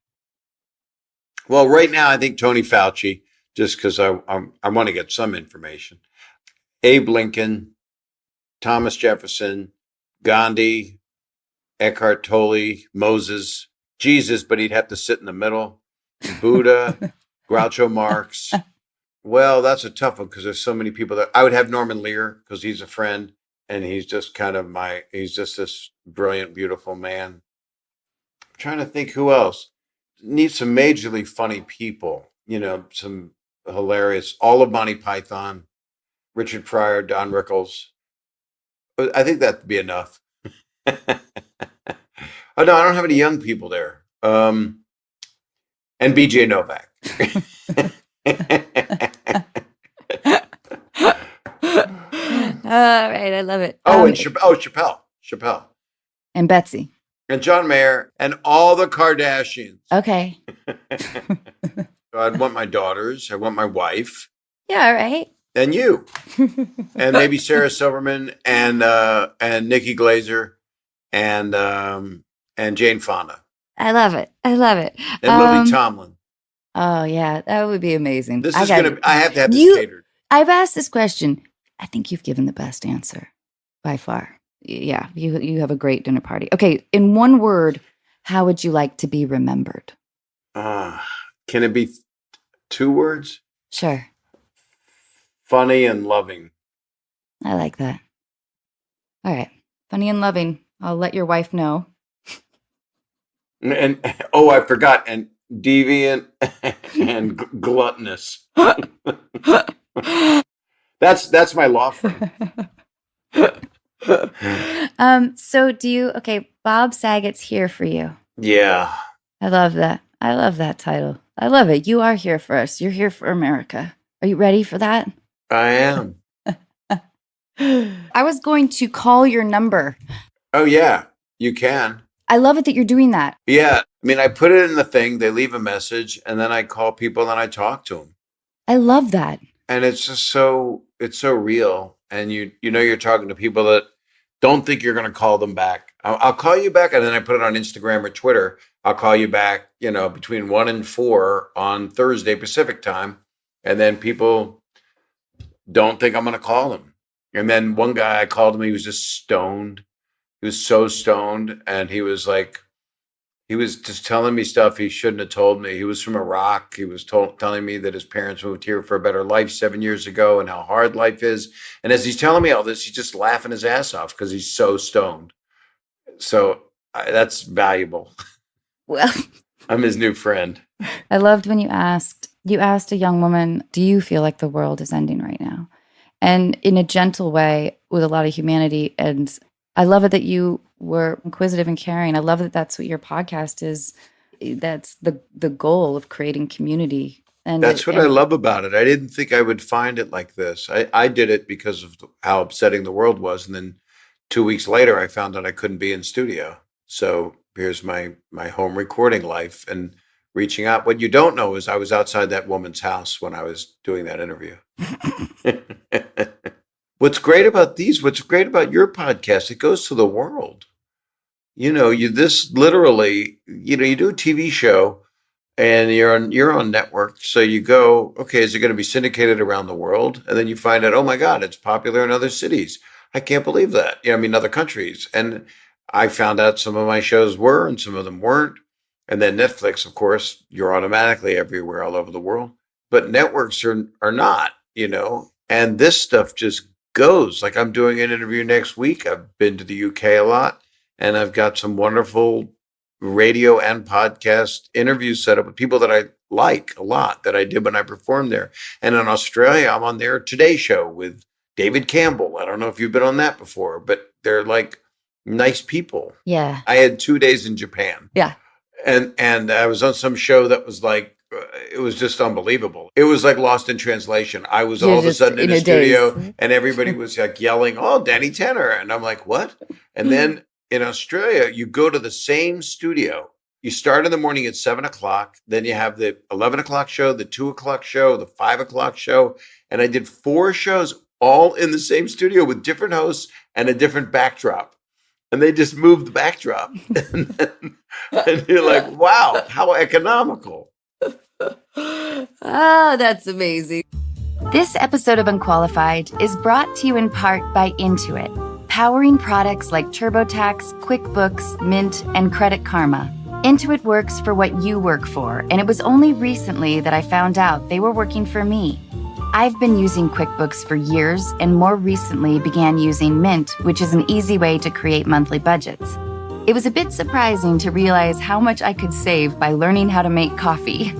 Well, right now, I think Tony Fauci, just because I want to get some information. Abe Lincoln, Thomas Jefferson, Gandhi, Eckhart Tolle, Moses, Jesus, but he'd have to sit in the middle. Buddha, Groucho Marx. Well, that's a tough one because there's so many people that I would have Norman Lear because he's a friend and he's just he's just this brilliant, beautiful man. I'm trying to think who else. Need some majorly funny people, some hilarious, all of Monty Python, Richard Pryor, Don Rickles. I think that'd be enough. Oh no, I don't have any young people there. And BJ Novak. All right, I love it. And Chappelle. And Betsy. And John Mayer and all the Kardashians. Okay. I'd want my daughters. I want my wife. Yeah, all right. And you. And maybe Sarah Silverman and Nikki Glazer and Jane Fonda. I love it. And Lily Tomlin. Oh yeah, that would be amazing. I have to have this catered. I've asked this question. I think you've given the best answer by far. Yeah, you have a great dinner party. Okay, in one word, how would you like to be remembered? Can it be 2 words? Sure. Funny and loving. I like that. All right. Funny and loving. I'll let your wife know. And I forgot. And deviant and gluttonous. That's my law firm. So Bob Saget's here for you. Yeah. I love that. I love that title. I love it. You are here for us. You're here for America. Are you ready for that? I am. I was going to call your number. Oh, yeah, you can. I love it that you're doing that. Yeah. I mean, I put it in the thing. They leave a message and then I call people and I talk to them. I love that. And it's just it's so real. And you're talking to people that don't think you're going to call them back. I'll call you back. And then I put it on Instagram or Twitter. I'll call you back, between 1 and 4 on Thursday Pacific time. And then people don't think I'm going to call them. And then one guy, I called him. He was just stoned. He was so stoned. And he was just telling me stuff he shouldn't have told me. He was from Iraq. He was telling me that his parents moved here for a better life 7 years ago and how hard life is. And as he's telling me all this, he's just laughing his ass off because he's so stoned. So that's valuable. Well, I'm his new friend. I loved when you asked a young woman, do you feel like the world is ending right now? And in a gentle way with a lot of humanity. And I love it that you were inquisitive and caring. I love that that's what your podcast is. That's the goal of creating community. And that's what I love about it. I didn't think I would find it like this. I did it because of how upsetting the world was. And then 2 weeks later, I found out I couldn't be in studio. So here's my home recording life and reaching out. What you don't know is I was outside that woman's house when I was doing that interview. What's great about your podcast, it goes to the world. You do a TV show and you're on network. So you go, okay, is it going to be syndicated around the world? And then you find out, oh my God, it's popular in other cities. I can't believe that. Other countries. And I found out some of my shows were and some of them weren't. And then Netflix, of course, you're automatically everywhere all over the world. But networks are not, and this stuff just goes. Like I'm doing an interview next week. I've been to the UK a lot and I've got some wonderful radio and podcast interviews set up with people that I like a lot that I did when I performed there. And in Australia, I'm on their Today Show with David Campbell. I don't know if you've been on that before, but they're like nice people. Yeah. I had 2 days in Japan. Yeah. And I was on some show that was like it was just unbelievable. It was like Lost in Translation. I was You're all of a just sudden in in a a daze. studio and everybody was like yelling, "Oh, Danny Tanner." And I'm like, "What?" And then in Australia, you go to the same studio. You start in the morning at 7:00. Then you have the 11:00 show, the 2:00 show, the 5:00 show. And I did 4 shows all in the same studio with different hosts and a different backdrop. And they just moved the backdrop. And you're like, wow, how economical. Oh, that's amazing. This episode of Unqualified is brought to you in part by Intuit, powering products like TurboTax, QuickBooks, Mint, and Credit Karma. Intuit works for what you work for, and it was only recently that I found out they were working for me. I've been using QuickBooks for years and more recently began using Mint, which is an easy way to create monthly budgets. It was a bit surprising to realize how much I could save by learning how to make coffee.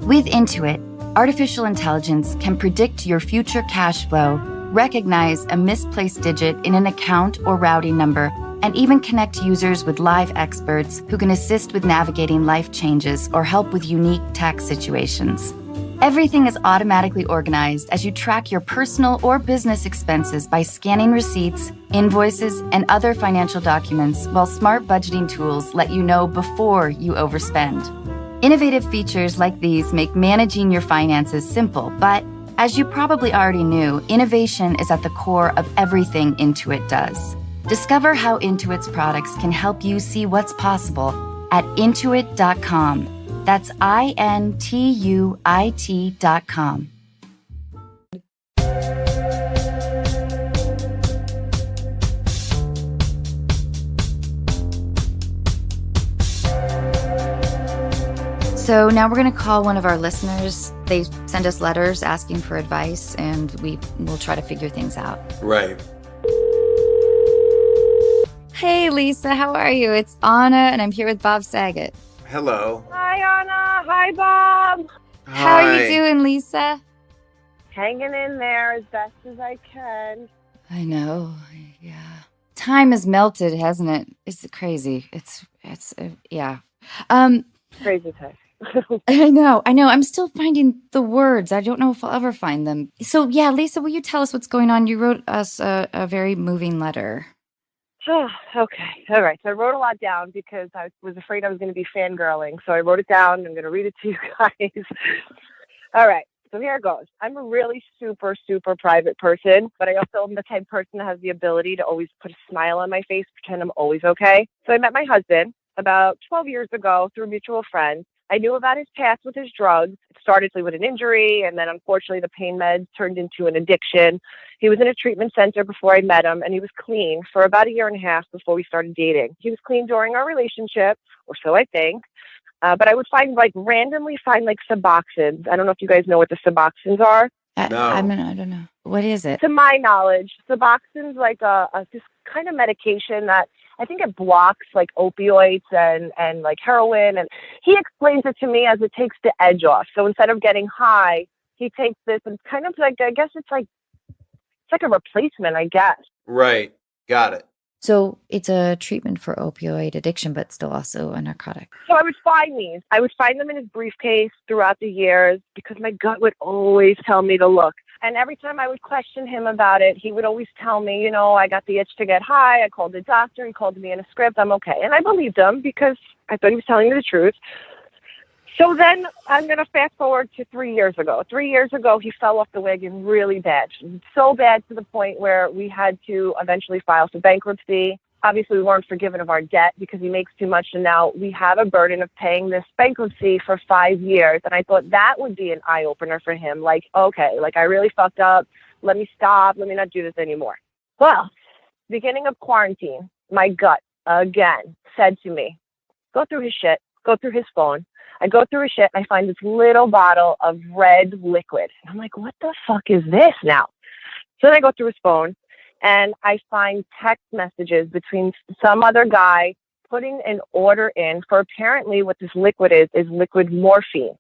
With Intuit, artificial intelligence can predict your future cash flow, recognize a misplaced digit in an account or routing number, and even connect users with live experts who can assist with navigating life changes or help with unique tax situations. Everything is automatically organized as you track your personal or business expenses by scanning receipts, invoices, and other financial documents, while smart budgeting tools let you know before you overspend. Innovative features like these make managing your finances simple, but as you probably already knew, innovation is at the core of everything Intuit does. Discover how Intuit's products can help you see what's possible at intuit.com. That's INTUIT.com. So now we're going to call one of our listeners. They send us letters asking for advice, and we'll try to figure things out. Right. Hey, Lisa, how are you? It's Anna, and I'm here with Bob Saget. Hello. Hi, Anna. Hi, Bob. How are you Hi. doing, Lisa? Hanging in there as best as I can. I know. Yeah. Time has melted, hasn't it? It's crazy. It's yeah. Crazy time. I know. I'm still finding the words. I don't know if I'll ever find them. So yeah, Lisa, will you tell us what's going on? You wrote us a very moving letter. Okay. All right. So I wrote a lot down because I was afraid I was going to be fangirling. So I wrote it down. I'm going to read it to you guys. All right. So here it goes. I'm a really super, super private person, but I also am the type of person that has the ability to always put a smile on my face, pretend I'm always okay. So I met my husband about 12 years ago through mutual friends. I knew about his past with his drugs. It started with an injury, and then unfortunately the pain meds turned into an addiction. He was in a treatment center before I met him, and he was clean for about 1.5 years before we started dating. He was clean during our relationship, or so I think. But I would randomly find Suboxones. I don't know if you guys know what the Suboxones are. No. I don't know. What is it? To my knowledge, Suboxone's this kind of medication that I think it blocks opioids and heroin. And he explains it to me as it takes the edge off. So instead of getting high, he takes this and kind of I guess it's like a replacement, I guess. Right. Got it. So it's a treatment for opioid addiction, but still also a narcotic. So I would find these. I would find them in his briefcase throughout the years because my gut would always tell me to look. And every time I would question him about it, he would always tell me, I got the itch to get high. I called the doctor. He called me in a script. I'm okay. And I believed him because I thought he was telling me the truth. So then I'm going to fast forward to 3 years ago. 3 years ago, he fell off the wagon really bad. So bad to the point where we had to eventually file for bankruptcy. Obviously, we weren't forgiven of our debt because he makes too much. And now we have a burden of paying this bankruptcy for 5 years. And I thought that would be an eye-opener for him. Okay, I really fucked up. Let me stop. Let me not do this anymore. Well, beginning of quarantine, my gut, again, said to me, go through his shit, go through his phone. I go through his shit and I find this little bottle of red liquid. And I'm like, what the fuck is this now? So then I go through his phone and I find text messages between some other guy putting an order in for apparently what this liquid is liquid morphine.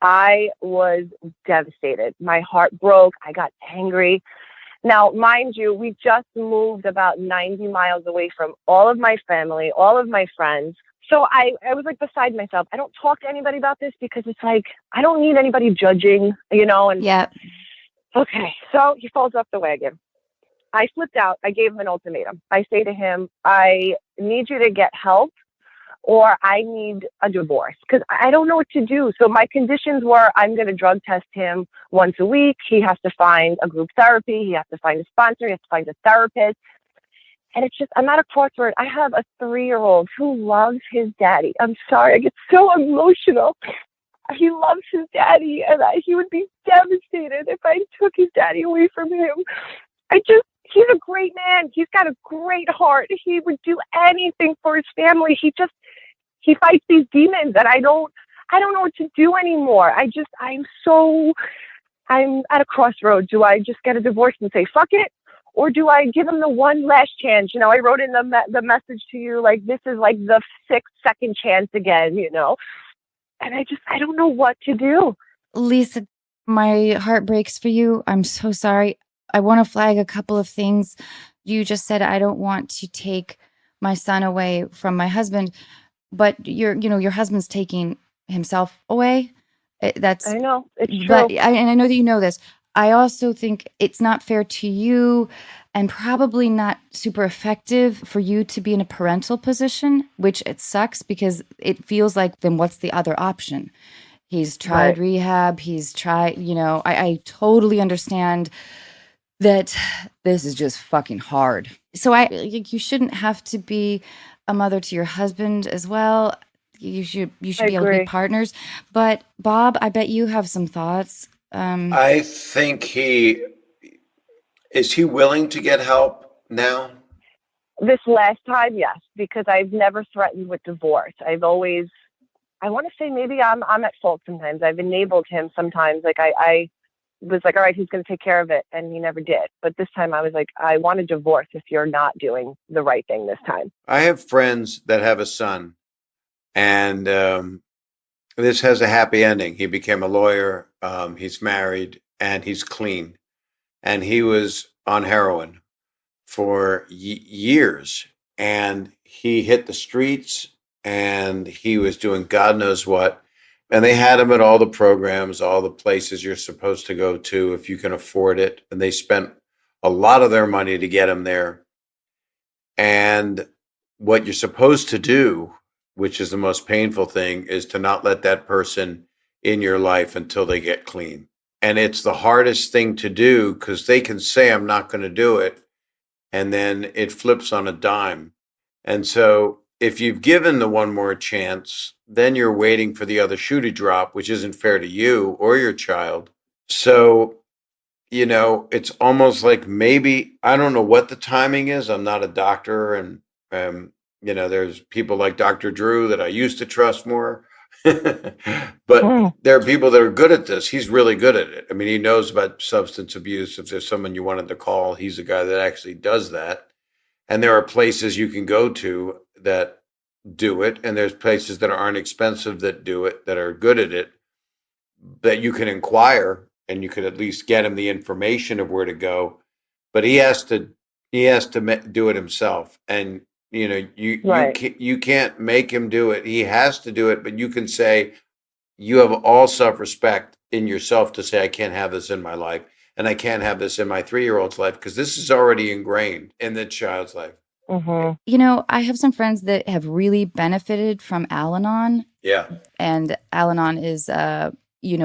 I was devastated. My heart broke. I got angry. Now, mind you, we just moved about 90 miles away from all of my family, all of my friends. So I was like beside myself. I don't talk to anybody about this because it's like, I don't need anybody judging, and Yeah. okay. So he falls off the wagon. I flipped out. I gave him an ultimatum. I say to him, I need you to get help or I need a divorce because I don't know what to do. So my conditions were I'm going to drug test him once a week. He has to find a group therapy. He has to find a sponsor. He has to find a therapist. And it's just, I'm at a crossroad. I have a 3-year-old who loves his daddy. I'm sorry. I get so emotional. He loves his daddy, and he would be devastated if I took his daddy away from him. He's a great man. He's got a great heart. He would do anything for his family. He fights these demons, and I don't know what to do anymore. I'm at a crossroad. Do I just get a divorce and say, fuck it? Or do I give him the one last chance? I wrote in the message to you, like, this is like the 6th second chance again, And I don't know what to do. Lisa, my heart breaks for you. I'm so sorry. I want to flag a couple of things. You just said, I don't want to take my son away from my husband, but your husband's taking himself away. I know, it's true. But I know that you know this. I also think it's not fair to you and probably not super effective for you to be in a parental position, which it sucks because it feels like, then what's the other option? He's tried rehab. He's tried, I totally understand that this is just fucking hard. So you shouldn't have to be a mother to your husband as well. You should be able to be partners. But Bob, I bet you have some thoughts. I think is he willing to get help now? This last time, yes, because I've never threatened with divorce. I've always, I want to say maybe I'm at fault sometimes. I've enabled him sometimes. Like I was like, all right, he's going to take care of it. And he never did. But this time I was like, I want a divorce if you're not doing the right thing this time. I have friends that have a son, and this has a happy ending. He became a lawyer. He's married and he's clean. And he was on heroin for years. And he hit the streets and he was doing God knows what. And they had him at all the programs, all the places you're supposed to go to if you can afford it. And they spent a lot of their money to get him there. And what you're supposed to do, which is the most painful thing, is to not let that person in your life until they get clean. And it's the hardest thing to do because they can say, I'm not going to do it. And then it flips on a dime. And so if you've given the one more chance, then you're waiting for the other shoe to drop, which isn't fair to you or your child. So, it's almost like maybe, I don't know what the timing is. I'm not a doctor. And, there's people like Dr. Drew that I used to trust more. But there are people that are good at this. He's really good at it. I mean, he knows about substance abuse. If there's someone you wanted to call, he's a guy that actually does that. And there are places you can go to that do it. And there's places that aren't expensive that do it, that are good at it, that you can inquire and you could at least get him the information of where to go. But he has to do it himself. And you can't make him do it. He has to do it, but you can say you have all self-respect in yourself to say, I can't have this in my life, and I can't have this in my 3-year-old's life because this is already ingrained in the child's life. Mm-hmm. I have some friends that have really benefited from Al-Anon. Yeah. And Al-Anon is,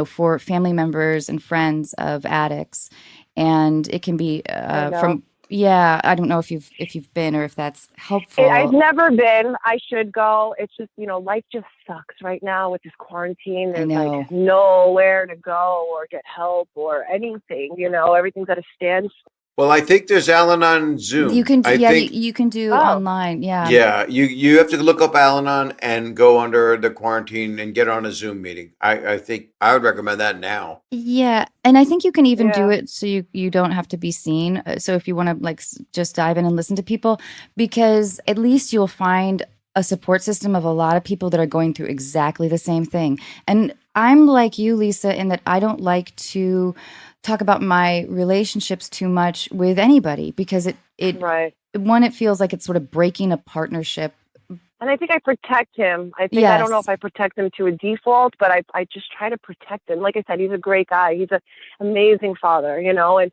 for family members and friends of addicts. And it can be from... Yeah, I don't know if you've been or if that's helpful. I've never been. I should go. It's just, life just sucks right now with this quarantine. There's like nowhere to go or get help or anything. Everything's at a standstill. Well, I think there's Al-Anon Zoom. You can do, you can do online. Yeah. Yeah. You have to look up Al-Anon and go under the quarantine and get on a Zoom meeting. I think I would recommend that now. Yeah. And I think you can even do it so you don't have to be seen. So if you want to just dive in and listen to people, because at least you'll find a support system of a lot of people that are going through exactly the same thing. And I'm like you, Lisa, in that I don't like to talk about my relationships too much with anybody because it feels like it's sort of breaking a partnership. And I think I protect him. I think I don't know Yes. if I protect him to a default, but I just try to protect him. Like I said, he's a great guy. He's an amazing father, you know, and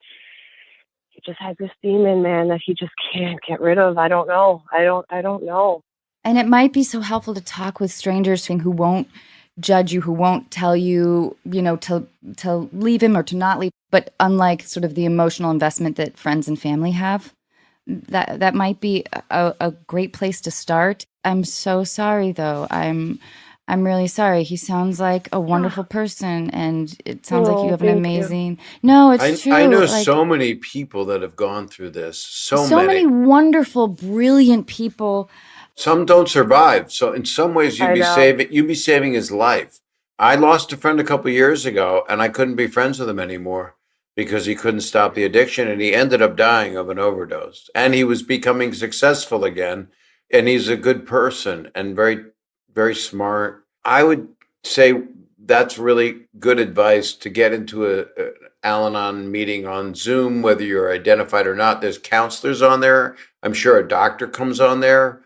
he just has this demon, man, that he just can't get rid of. I don't know. I don't know. And it might be so helpful to talk with strangers who won't judge you, who won't tell you, to leave him or to not leave. But unlike sort of the emotional investment that friends and family have, that might be a great place to start. I'm so sorry, though. I'm really sorry. He sounds like a wonderful person, and it sounds like you have an Thank you. amazing. No, it's true. I know Like, so many people that have gone through this. So many many. wonderful, brilliant people. Some don't survive. So in some ways, I know. you'd be saving his life. I lost a friend a couple years ago, and I couldn't be friends with him anymore because he couldn't stop the addiction, and he ended up dying of an overdose. And he was becoming successful again, and he's a good person and very, very smart. I would say that's really good advice to get into a Al-Anon meeting on Zoom, whether you're identified or not. There's counselors on there. I'm sure a doctor comes on there.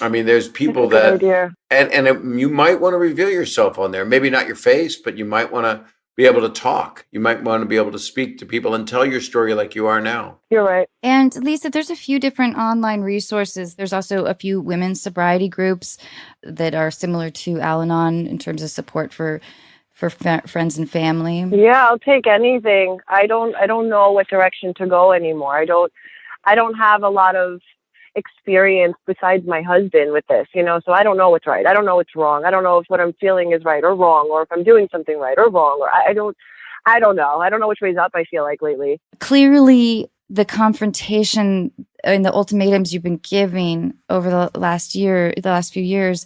I mean, there's That's a people good that, idea. you might want to reveal yourself on there. Maybe not your face, but you might want to be able to talk. You might want to be able to speak to people and tell your story like you are now. You're right. And Lisa, there's a few different online resources. There's also a few women's sobriety groups that are similar to Al-Anon in terms of support for friends and family. Yeah, I'll take anything. I don't know what direction to go anymore. I don't have a lot of experience besides my husband with this, you know, so I don't know what's right. I don't know what's wrong. I don't know if what I'm feeling is right or wrong, or if I'm doing something right or wrong, or I don't know. I don't know which way's up, I feel like, lately. Clearly, the confrontation and the ultimatums you've been giving over the last few years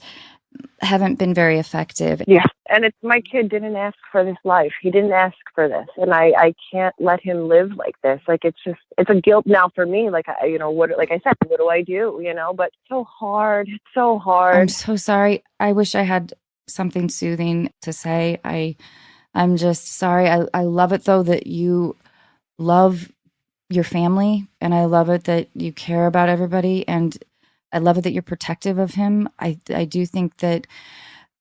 haven't been very effective. Yeah. And it's, my kid didn't ask for this life. He didn't ask for this. And I can't let him live like this. Like, it's a guilt now for me. Like, like I said, what do I do? You know, but it's so hard. It's so hard. I'm so sorry. I wish I had something soothing to say. I'm just sorry. I love it, though, that you love your family, and I love it that you care about everybody, and I love it that you're protective of him. I do think that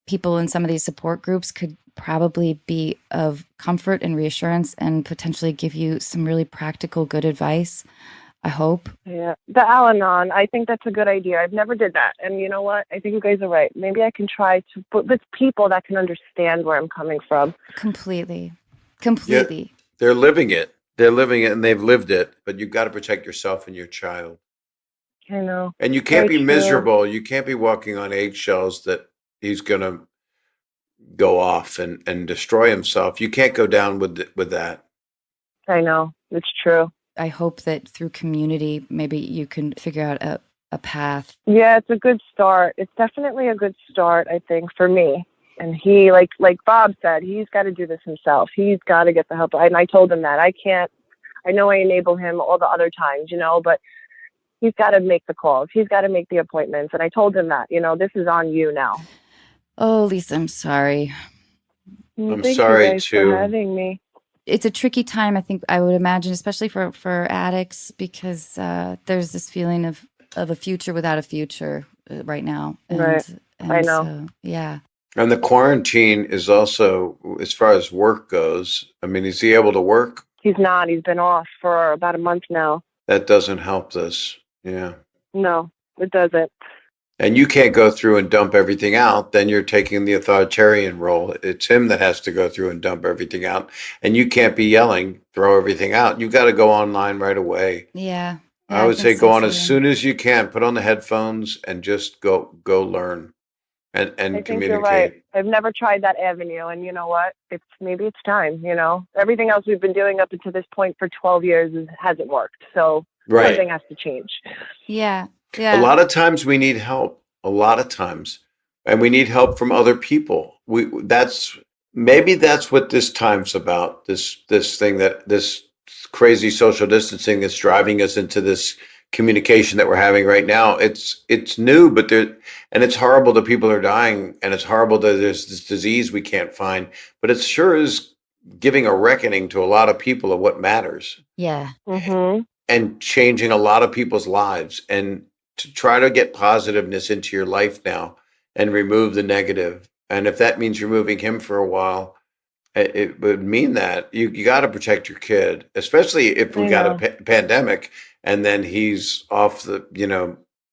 people in some of these support groups could probably be of comfort and reassurance and potentially give you some really practical, good advice. I hope. Yeah. The Al-Anon, I think that's a good idea. I've never did that. And you know what? I think you guys are right. Maybe I can try to put with people that can understand where I'm coming from. Completely. Yeah, they're living it. They're living it and they've lived it, but you've got to protect yourself and your child. I know. And you can't Very be true. miserable. You can't be walking on eggshells that he's going to go off and destroy himself. You can't go down with that. I know. It's true. I hope that through community, maybe you can figure out a path. Yeah, it's a good start. It's definitely a good start, I think, for me. And he, like Bob said, he's got to do this himself. He's got to get the help. And I told him that. I know I enable him all the other times, you know, but he's got to make the calls. He's got to make the appointments. And I told him that, you know, this is on you now. Oh, Lisa, I'm sorry. I'm Thank sorry, you guys too. for having me. It's a tricky time, I think, I would imagine, especially for addicts, because there's this feeling of a future without a future right now. And, Right. I know. So, yeah. And the quarantine is also, as far as work goes, I mean, is he able to work? He's not. He's been off for about a month now. That doesn't help this. Yeah. No, it doesn't. And you can't go through and dump everything out. Then you're taking the authoritarian role. It's him that has to go through and dump everything out. And you can't be yelling, throw everything out. You've got to go online right away. Yeah. I would say go on as soon as you can. Put on the headphones and just go learn and I think communicate. you're right. I've never tried that avenue, and you know what? Maybe it's time. You know, everything else we've been doing up until this point for 12 years hasn't worked. So Right. something has to change. Yeah. A Yeah. lot of times we need help. A lot of times, and we need help from other people. Maybe that's what this time's about. This crazy social distancing that's driving us into this communication that we're having right now. It's new, but it's horrible that people are dying, and it's horrible that there's this disease we can't find. But it sure is giving a reckoning to a lot of people of what matters. Yeah. Mm-hmm. And changing a lot of people's lives. And to try to get positiveness into your life now and remove the negative. And if that means removing him for a while, it would mean that you got to protect your kid, especially if we I got a know. pandemic and then he's off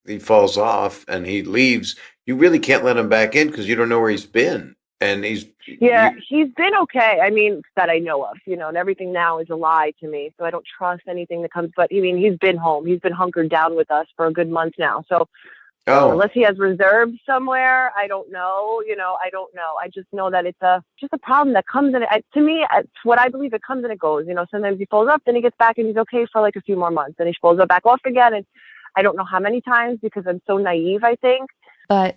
he falls off and he leaves. You really can't let him back in because you don't know where he's been. And Yeah, he's been okay. I mean, that I know of, and everything now is a lie to me. So I don't trust anything that comes. But I mean, he's been home. He's been hunkered down with us for a good month now. So unless he has reserves somewhere, I don't know. I don't know. I just know that it's just a problem that comes in. To me, it's what I believe. It comes and it goes. Sometimes he falls up, then he gets back and he's okay for like a few more months. Then he falls up back off again. And I don't know how many times because I'm so naive, I think. But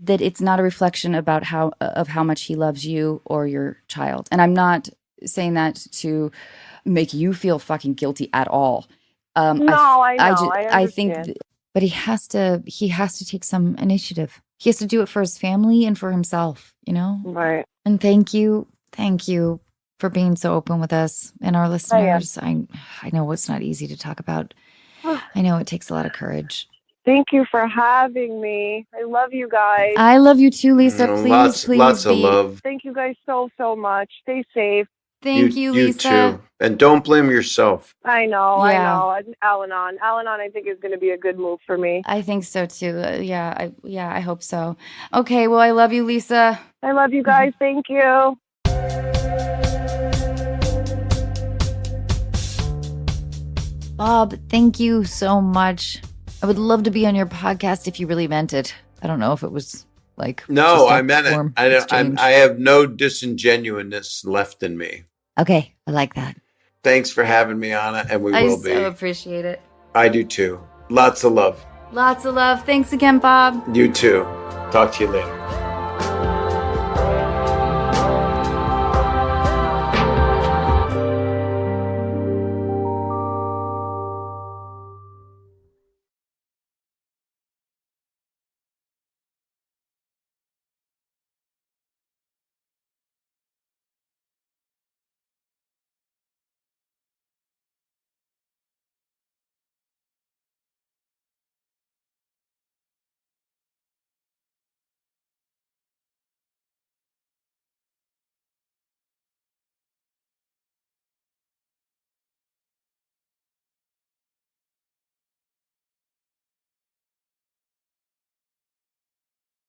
that it's not a reflection about how much he loves you or your child. And I'm not saying that to make you feel fucking guilty at all. I know. I think, but he has to take some initiative. He has to do it for his family and for himself, Right. And thank you for being so open with us and our listeners. I know it's not easy to talk about. I know it takes a lot of courage. Thank you for having me. I love you guys. I love you too, Lisa. Please, lots of love. Thank you guys so much. Stay safe. Thank you, Lisa. You too. And don't blame yourself. I know. Yeah. I know. Al-Anon, I think is going to be a good move for me. I think so too. I hope so. Okay, well, I love you, Lisa. I love you guys. Thank you. Bob, thank you so much. I would love to be on your podcast if you really meant it. I don't know if it was like no, I meant it. I have no disingenuousness left in me. Okay, I like that. Thanks for having me, Anna, and we will be. I so appreciate it. I do too. Lots of love. Lots of love. Thanks again, Bob. You too. Talk to you later.